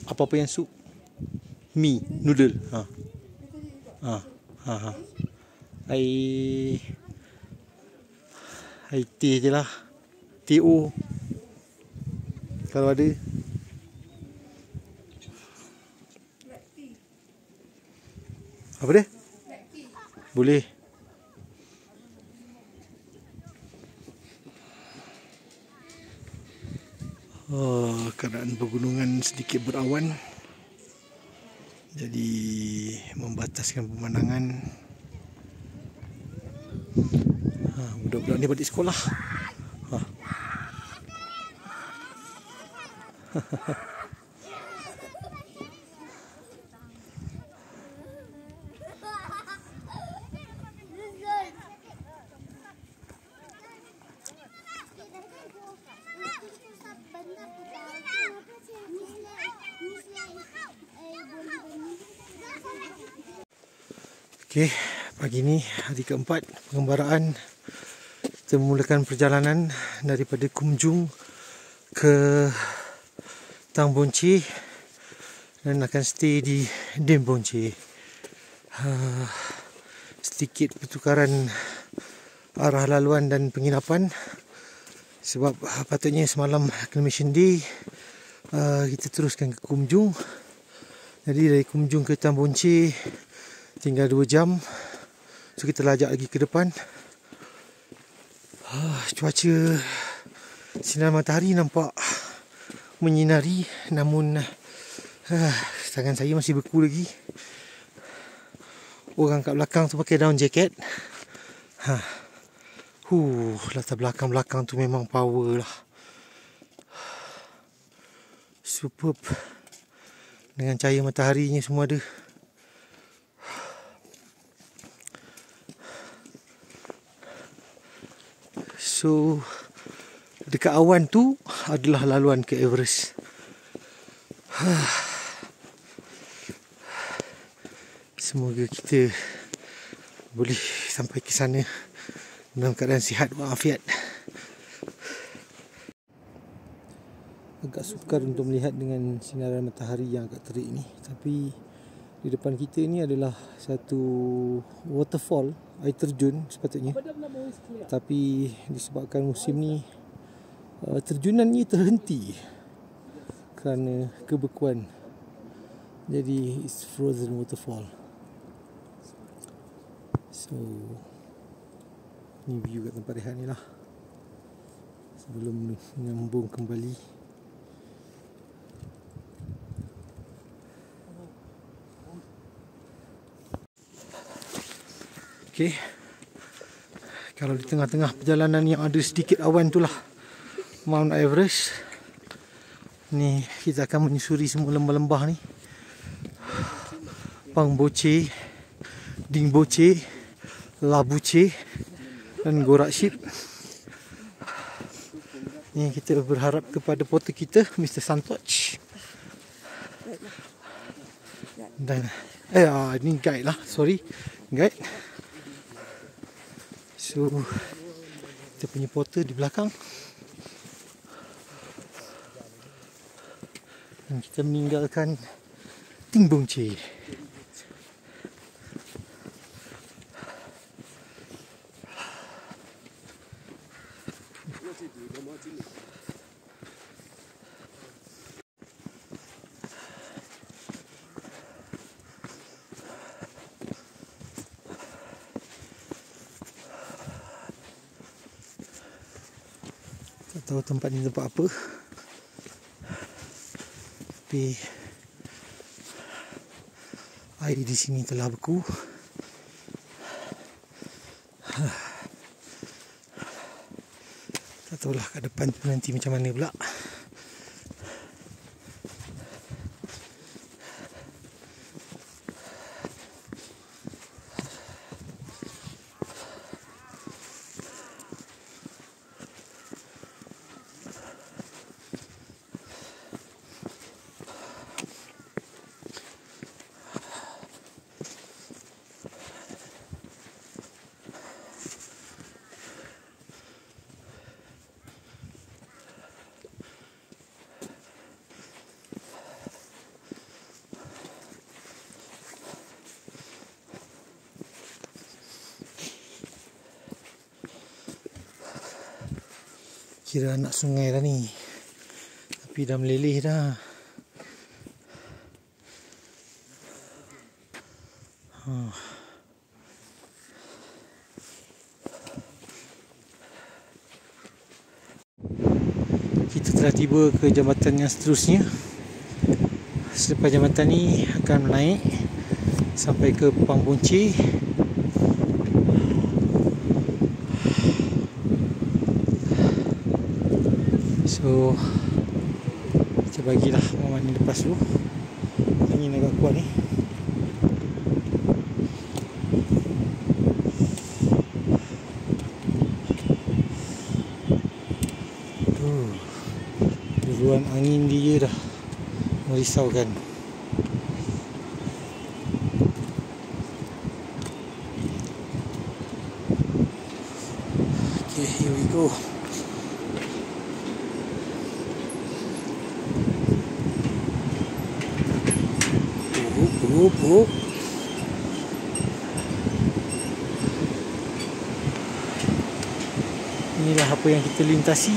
[SPEAKER 5] Apa-apa yang sup? Mi, noodle. Air teh je lah. TO kalau ada. Apa dia? Boleh. Keadaan pegunungan sedikit berawan, jadi membataskan pemandangan. Budak-budak ni balik sekolah. Okey, pagi ni hari keempat pengembaraan. Kita memulakan perjalanan daripada Kumjung ke Tang Bonche dan akan stay di Dem Bonche. Sedikit pertukaran arah laluan dan penginapan sebab patutnya semalam acclimation day kita teruskan ke Kumjung. Jadi dari Kumjung ke Tang Bonche tinggal 2 jam. So kita lajak lagi ke depan. Cuaca, sinar matahari nampak menyinari, namun tangan saya masih beku lagi. Orang kat belakang tu pakai down jacket. Latar belakang tu memang power lah. Superb. Dengan cahaya mataharinya semua ada. So dekat awan tu adalah laluan ke Everest. Semoga kita boleh sampai ke sana dalam keadaan sihat walafiat. Agak sukar untuk melihat dengan sinaran matahari yang agak terik ni, tapi di depan kita ni adalah satu waterfall, air terjun sepatutnya. Tapi disebabkan musim ni terjunannya terhenti kerana kebekuan. Jadi it's frozen waterfall. So ni view kat tempat rehat ni lah sebelum menyambung kembali. Okay, kalau di tengah-tengah perjalanan yang ada sedikit awan itulah Mount Everest. Ni kita akan menyusuri semua lembah-lembah ni. Pangboche, Dingboche, Labuche dan Gorakship. Ni kita berharap kepada porter kita, Mr. Santoch. Dan ni guide lah, sorry, guide. So kita punya porter di belakang. Dan kita meninggalkan Dingboche. Tak tahu tempat ni tempat apa, tapi air di sini telah beku. Tak tahulah kat depan tu nanti macam mana pula. Kira anak sungai dah ni, tapi dah meleleh dah. Kita telah tiba ke jambatan yang seterusnya. Selepas jambatan ni akan naik sampai ke Pangboche. So kita bagilah momen ni lepas tu. Angin agak kuat ni. Deruan angin dia dah merisaukan. Okay, here we go. Inilah apa yang kita lintasi.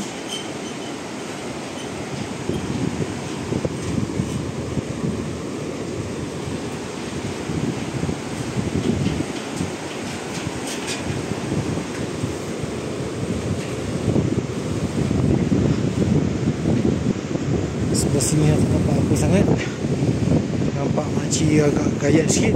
[SPEAKER 5] Sebelah sini tak nampak apa sangat. Nampak makcik agak gayat sikit.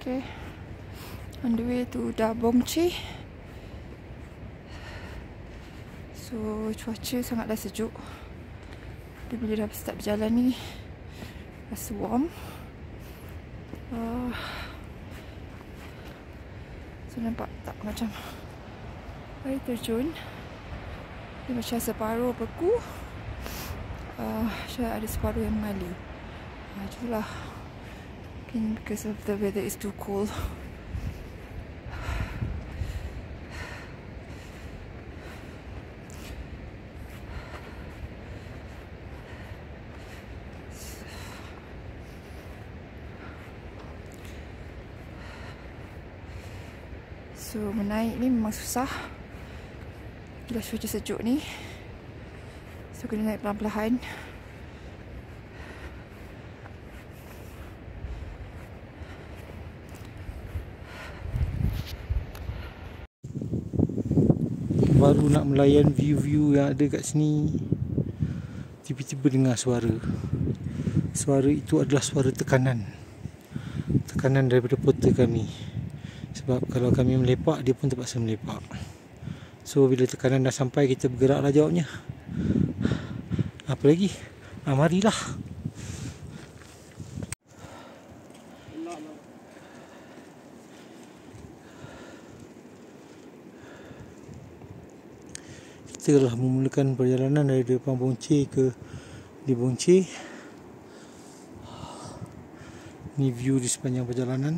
[SPEAKER 2] Okay, on the way to Dingboche. So cuaca sangatlah sejuk. Dia bila dah start berjalan ni rasa warm. So nampak tak macam air terjun. Dia macam separuh beku. Saya ada separuh yang mengalir. Itulah mungkin because of the weather is too cold. So menaik ni memang susah bila cuaca sejuk ni. So kena naik perlahan-lahan.
[SPEAKER 5] Baru nak melayan view-view yang ada kat sini, tiba-tiba dengar suara. Suara itu adalah suara tekanan daripada porter kami. Sebab kalau kami melepak, dia pun terpaksa melepak. So bila tekanan dah sampai, kita bergeraklah jawabnya. Apa lagi? Marilah. Kita telah memulakan perjalanan dari depan Bonche ke di Bonche. Ni view di sepanjang perjalanan.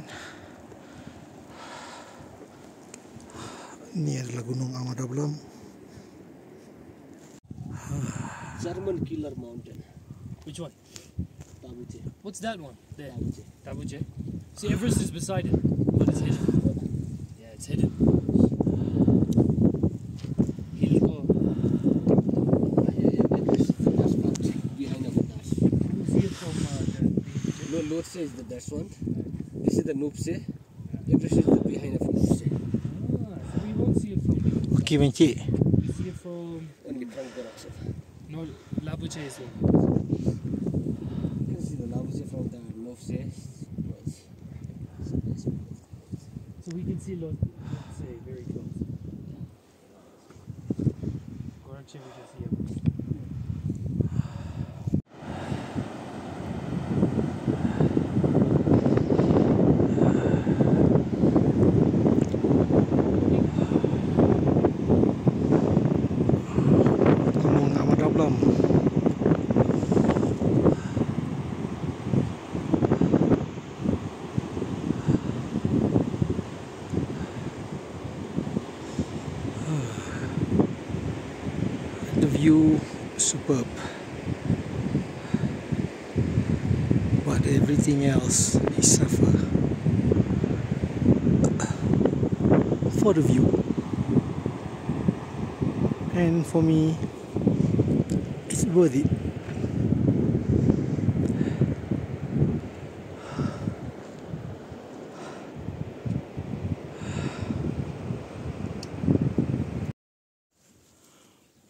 [SPEAKER 5] Ini adalah Gunung Ahmad Dablam.
[SPEAKER 4] German Killer Mountain. Which one?
[SPEAKER 3] Tabuche.
[SPEAKER 4] What's that one? There.
[SPEAKER 3] Tabuche.
[SPEAKER 4] Tabuche. See, Everest is beside it, but it's hidden. Yeah, it's hidden. Hilko.
[SPEAKER 3] That's part behind of Dash.
[SPEAKER 4] You see it from the
[SPEAKER 3] No, Lhotse is the Dash one. This is the Nupse. Everest is the behind of Nupse.
[SPEAKER 4] so we won't see it from here.
[SPEAKER 5] Okey Mencik.
[SPEAKER 4] We see it from
[SPEAKER 3] Only from Goraksa.
[SPEAKER 4] no Labuche is one.
[SPEAKER 3] You can see the Labuche from the Nupse.
[SPEAKER 4] So we can see Lhotse very close. Gorakche we can see Everest.
[SPEAKER 5] Gunung Ahmad Dablam. The view superb, but everything else is suffer for the view. And for me, it's worth it.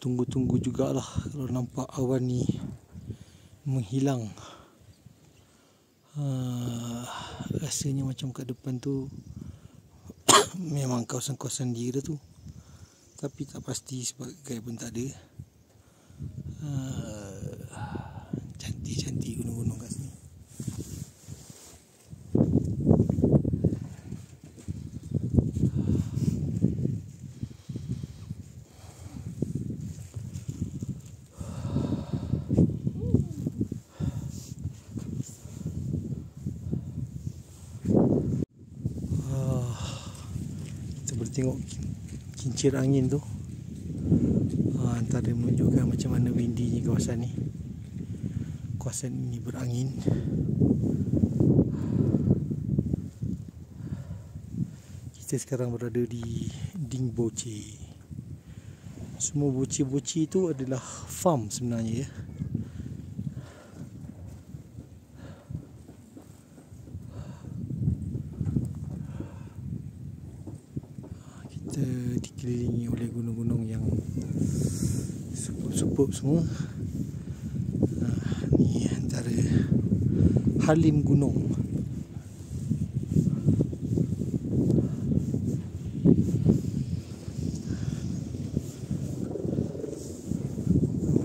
[SPEAKER 5] Tunggu-tunggu jugalah kalau nampak awan ni menghilang. Rasanya macam kat depan tu memang kawasan-kawasan dia tu, tapi tak pasti sebab guide pun tak ada. Cantik-cantik gunung-gunung kat sini. Kita boleh tengok kincir angin tu. Antara menunjukkan macam mana windinya kawasan ni. Kawasan ini berangin. Kita sekarang berada di Ding Boche. Semua boche-boche itu adalah farm sebenarnya ya. Kita dikelilingi oleh gunung-gunung yang supup-supup semua. Ni antara Halim Gunung.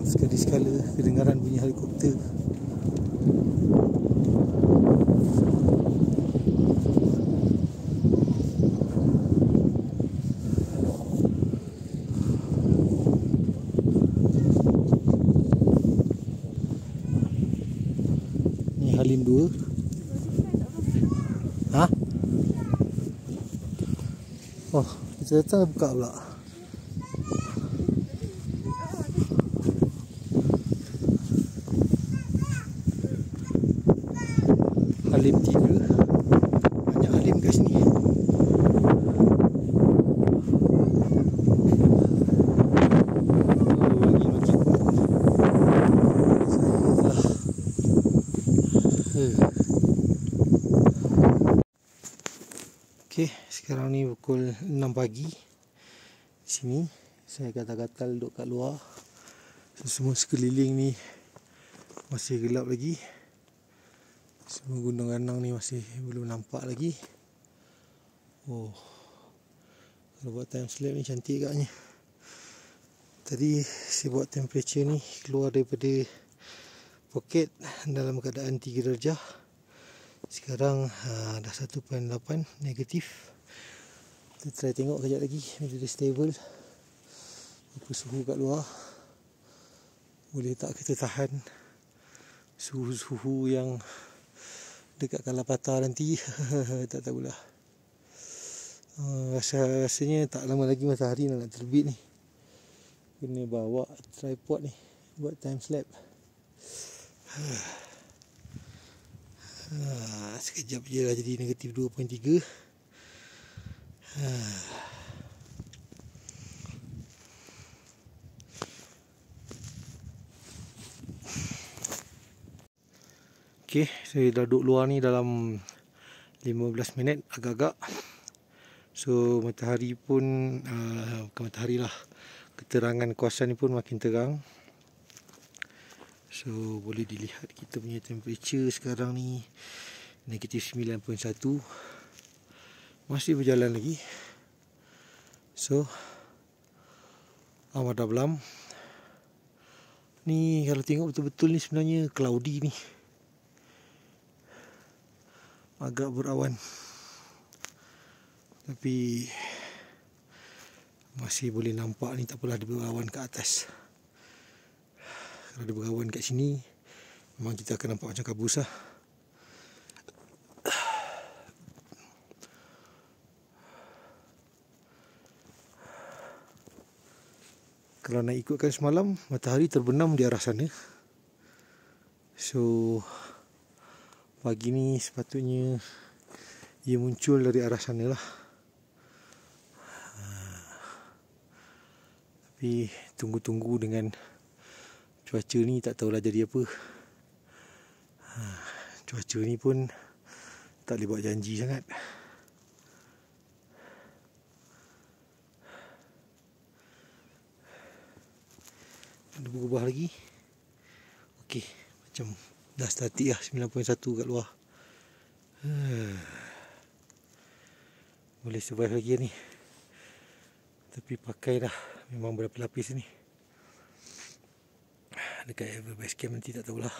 [SPEAKER 5] Sekali-sekala kedengaran bunyi helikopter. Ni Halim 2. Ha? Oh, kita datang buka pula. Halim 3. Banyak Halim kat sini.
[SPEAKER 1] Okey, sekarang ni pukul 6 pagi. Sini saya gatal-gatal duduk kat luar. Semua sekeliling ni masih gelap lagi. Semua gunung ganang ni masih belum nampak lagi. Oh, kalau buat time slap ni cantik agaknya. Tadi saya buat temperature ni keluar daripada poket dalam keadaan 3 darjah. Sekarang dah 1.8 negatif. Kita try tengok kejap lagi bila dia stable. Apa suhu kat luar. Boleh tak kita tahan suhu-suhu yang dekat Kalapata nanti. Tak tahulah. Rasanya tak lama lagi matahari nak terbit ni. Kena bawa tripod ni buat time slap. Sekejap je lah jadi negatif 2.3. Okay, saya dah duduk luar ni dalam 15 minit agak-agak. So matahari pun bukan matahari lah, keterangan kawasan ni pun makin terang. So boleh dilihat kita punya temperature sekarang ni negatif 9.1. Masih berjalan lagi. So Ahmad Ablam ni kalau tengok betul-betul ni sebenarnya cloudy ni. Agak berawan. Tapi masih boleh nampak ni, tak apalah dia berawan ke atas. Kalau dia berawan kat sini memang kita akan nampak macam kabus lah. Kalau nak ikutkan semalam, matahari terbenam di arah sana. So pagi ni sepatutnya ia muncul dari arah sana lah. Tapi tunggu-tunggu dengan cuaca ni tak tahulah jadi apa. Cuaca ni pun tak boleh buat janji sangat. Ada berubah lagi. Okey, macam dah statik lah 9.1 kat luar. Boleh survive lagi ni. Tapi pakai dah memang berlapis-lapis ni. Dekat Everbase Camp nanti tak tahulah.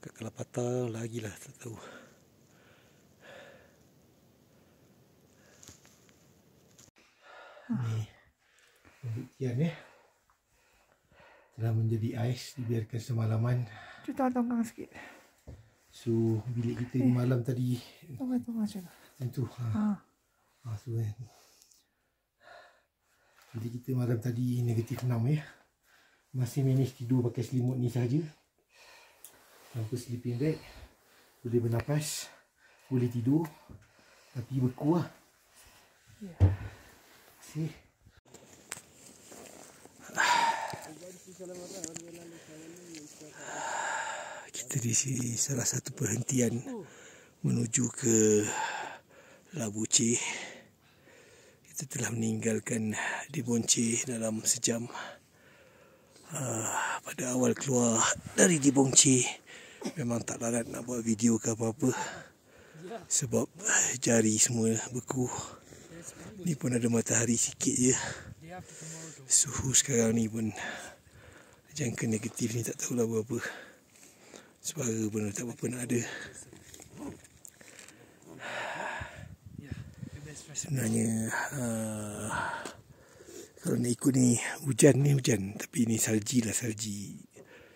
[SPEAKER 1] Kat Kalapata lagilah tak tahu. Ni pembuktian telah menjadi ais, dibiarkan semalaman.
[SPEAKER 2] Cuba tongkang sikit.
[SPEAKER 1] So bilik kita ni malam tadi
[SPEAKER 2] Tongkang macam tu.
[SPEAKER 1] tentu so kan. Bilik kita malam tadi negatif 6 ya. Masih manage tidur pakai selimut ni sahaja. Tanpa sleeping bag. Boleh bernafas, boleh tidur, tapi beku lah. See? Kita di sini salah satu perhentian menuju ke Labu Cih. Kita telah meninggalkan Dibonci dalam sejam. Pada awal keluar dari Dibonci memang tak larat nak buat video ke apa-apa, sebab jari semua beku. Ni pun ada matahari sikit je. Suhu sekarang ni pun jangka negatif ni tak tahulah berapa. Suara pun tak apa nak ada. Sebenarnya kalau nak ikut ni hujan, tapi ni salji lah, salji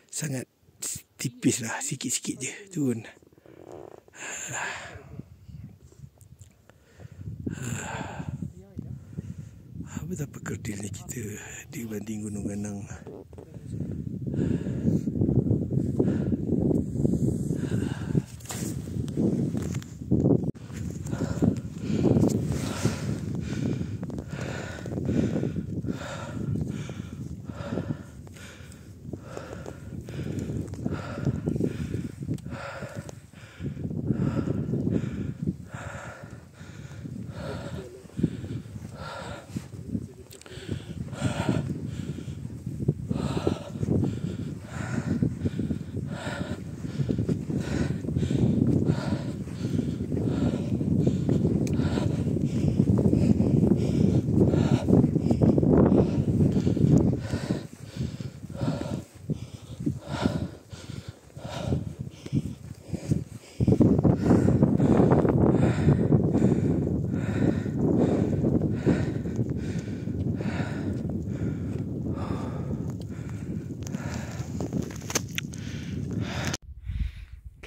[SPEAKER 1] sangat tipis lah, sikit-sikit je turun. Betapa kerdilnya kita dibanding Gunung Ganang.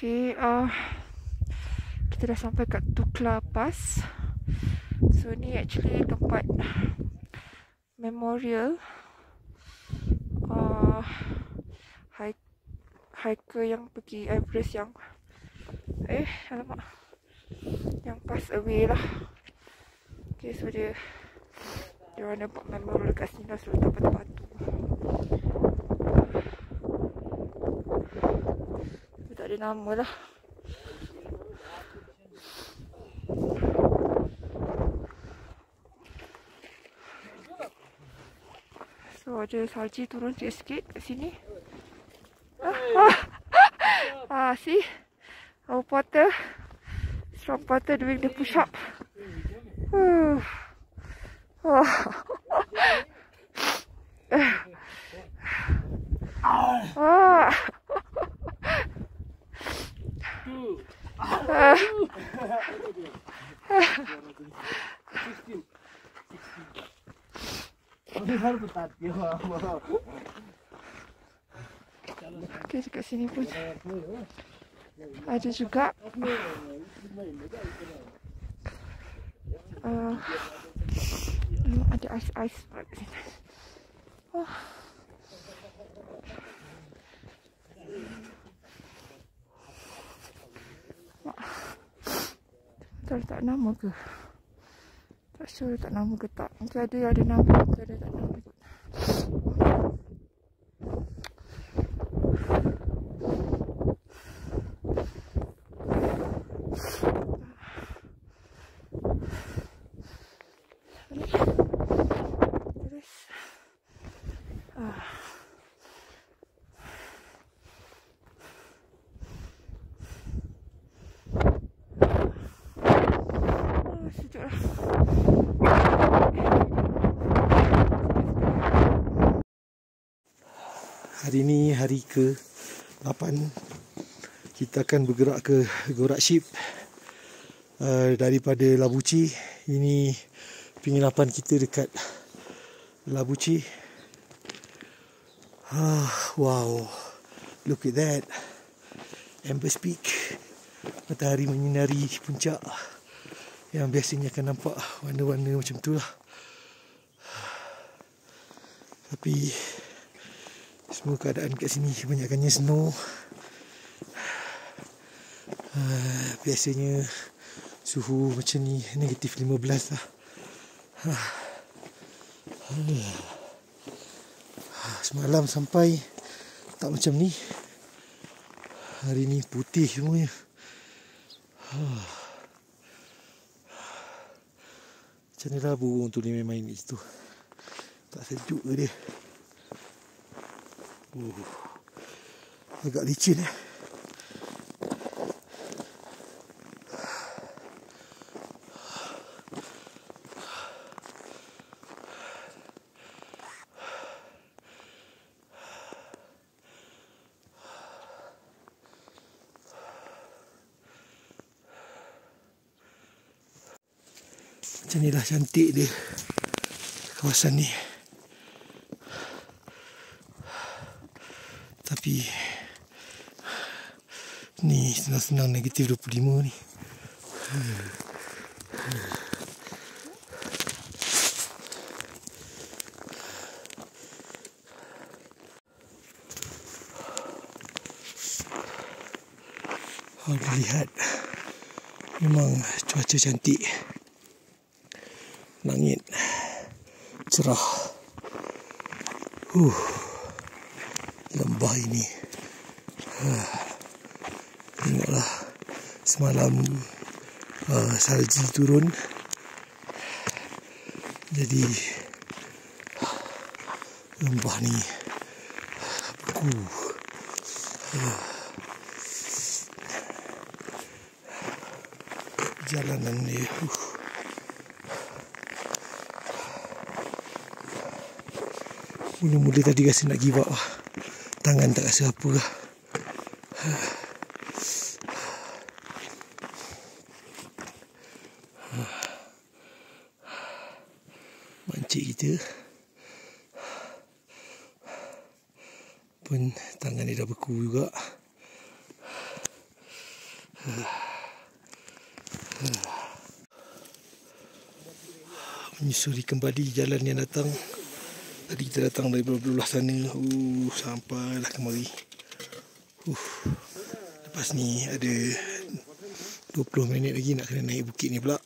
[SPEAKER 2] Okay, kita dah sampai kat Tukla Pass. So ni actually tempat memorial hiker yang pergi Everest yang alamak, yang pass away lah. Okay, so dia orang nak buat memorial kat sini lah, so letak batu-batu. Tak ada nama lah. So ada salji turun sikit kat sini. See, our porter, strong porter doing the push up. Okay, dekat sini pun ada juga ada ais-ais kat sini. Tak letak nama ke? Tak sure letak nama ke tak. Mungkin ada nama, mungkin ada tak nama kot.
[SPEAKER 5] Hari ni hari ke-8. Kita akan bergerak ke Gorak Ship daripada Labuchi. Ini penginapan kita dekat Labuchi. Wow, look at that, Embers Peak. Matahari menyinari puncak yang biasanya akan nampak warna-warna macam tu lah. Tapi semua keadaan kat sini kebanyakannya snow. Biasanya suhu macam ni negatif 15 lah. Semalam sampai tak macam ni. Hari ni putih semuanya. Macam ni lah burung tu ni main kat situ. Tak sejuk ke dia? Agak licin Macam ni lah cantik dia kawasan ni. Tapi ni senang-senang negatif 25 ni. Lihat, memang cuaca cantik, langit cerah. Lembah ini. Tengoklah, semalam salji turun, jadi lembah ni beku. Jalanan dia mula-mula tadi rasa nak give up lah. Tangan tak rasa apa lah. Mancik kita pun tangan dia dah beku juga. Menyusuri kembali jalan yang datang. Tadi kita datang dari belah sana. Sampailah kemari. Lepas ni ada 20 minit lagi nak kena naik bukit ni pula.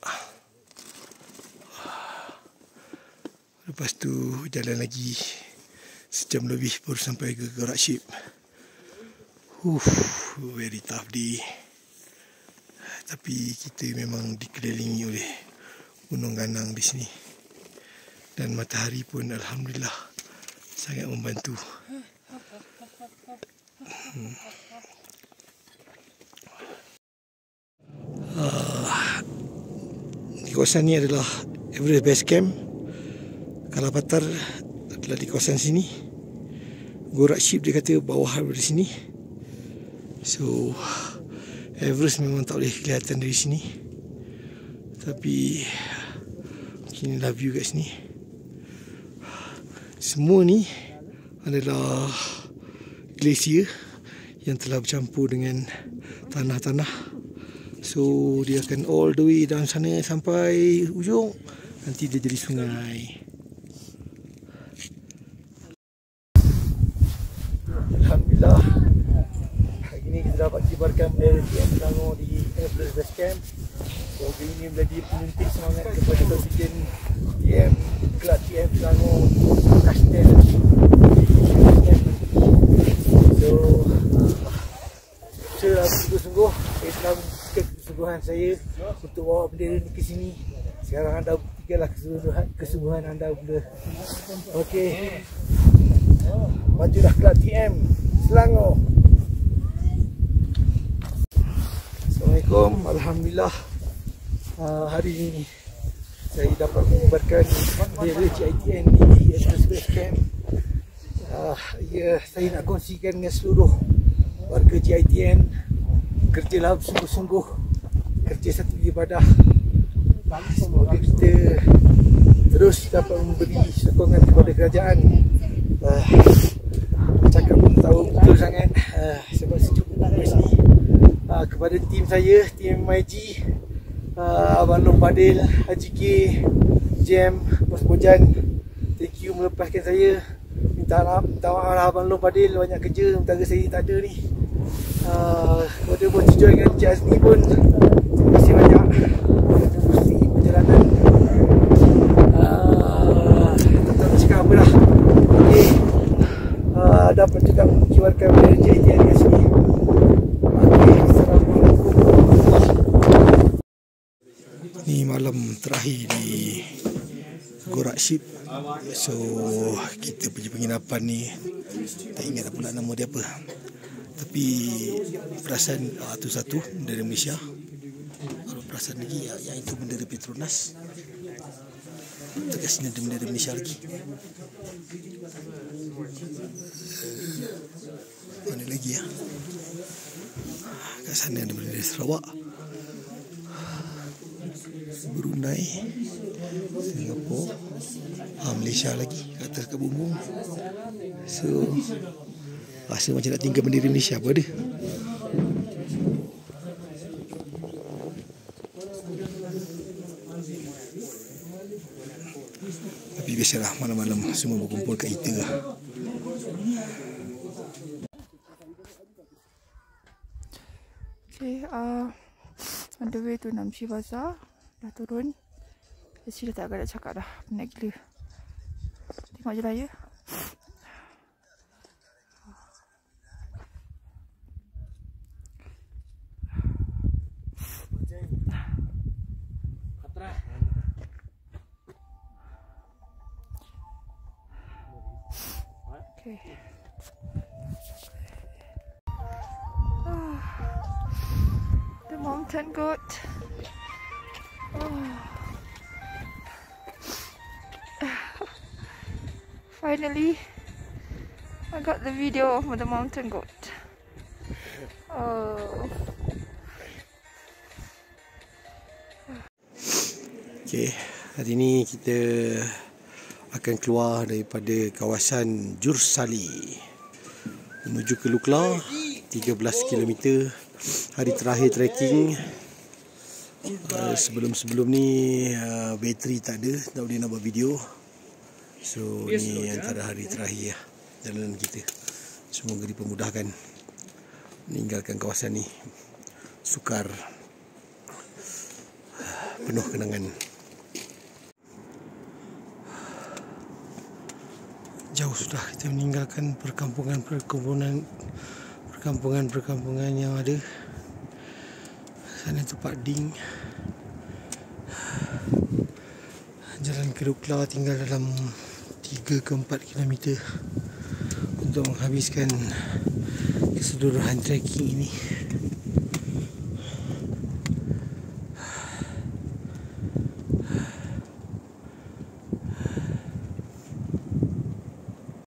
[SPEAKER 5] Lepas tu jalan lagi sejam lebih baru sampai ke Gorak Ship. Very tough day. Tapi kita memang dikelilingi oleh gunung ganang di sini. Dan matahari pun alhamdulillah sangat membantu. Di kawasan ni adalah Everest Base Camp. Kalapatar adalah di kawasan sini. Gorak Ship dia kata bawah dari sini. So Everest memang tak boleh kelihatan dari sini. Tapi inilah view kat sini. Semua ni adalah glasier yang telah bercampur dengan tanah-tanah. So dia akan all the way down sana sampai ujung. Nanti dia jadi sungai. Alhamdulillah, hari ni kita dapat kibarkan bendera TM Selangor di Everest Base Camp. So ini menjadi penyuntik semangat kepada kontijen TM, Kelab TM Selangor Kastel. So saya sungguh-sungguh dalam kesungguhan saya untuk bawa bendera ni ke sini. Sekarang anda buktikanlah kesungguhan anda benda. Okey, majulah Kelab TM Selangor. Assalamualaikum. Alhamdulillah, hari ini saya dapat mengibarkan bendera CITN di Everest Base Camp. Saya nak kongsikan dengan seluruh warga CITN, kerjalah bersungguh-sungguh, kerja satu ibadah. Semoga kita terus dapat memberi sokongan kepada kerajaan. Cakap pun tahu betul sangat sebab sejuk di sini. Kepada tim saya, tim MIG, Abang Long Padil, Haji K, Jam, Bos Bojan, thank you melepaskan saya. Minta maaf lah Abang Long Padil, banyak kerja sementara saya tak ada ni. Kepada Bos Joy dengan Cik Azmi pun terima kasih banyak menerusi perjalanan. Tak tahu cakap apa dah. Okay, dapat juga mengibarkan bendera CITN kat sini. Ni malam terakhir di Gorak Ship. So kita punya penginapan ni tak ingat pula nama dia apa. Tapi perasan tu satu bendera Malaysia. Kalau perasan lagi yang itu bendera Petronas. Dekat sini ada bendera Malaysia lagi. Mana lagi ya? Kat sana ada bendera Sarawak, Brunei, Singapura, Malaysia lagi kat atas kat bumbung. So rasa macam nak tinggal bendera Malaysia pun ada. Tapi biasalah malam-malam semua berkumpul kat kita lah.
[SPEAKER 2] Okay, on the way to Namchi Bazaar. Dah turun. Actually dah tak agak nak cakap dah. Penat gila. Tengok je lah ya. Okay. The mountain goat. Finally, I got the video of the mountain goat.
[SPEAKER 5] Okay, hari ni kita akan keluar daripada kawasan Jursali menuju ke Lukla, 13 km hari terakhir trekking. Sebelum ni bateri tak ada, tak boleh nak buat video. So ni antara hari terakhir jalanan kita. Semoga dipermudahkan meninggalkan kawasan ni. Sukar, penuh kenangan. Jauh sudah kita meninggalkan perkampungan yang ada. Sana tempat Ding. Jalan ke Dukla tinggal dalam 3 ke 4 km untuk menghabiskan keseluruhan trekking ini.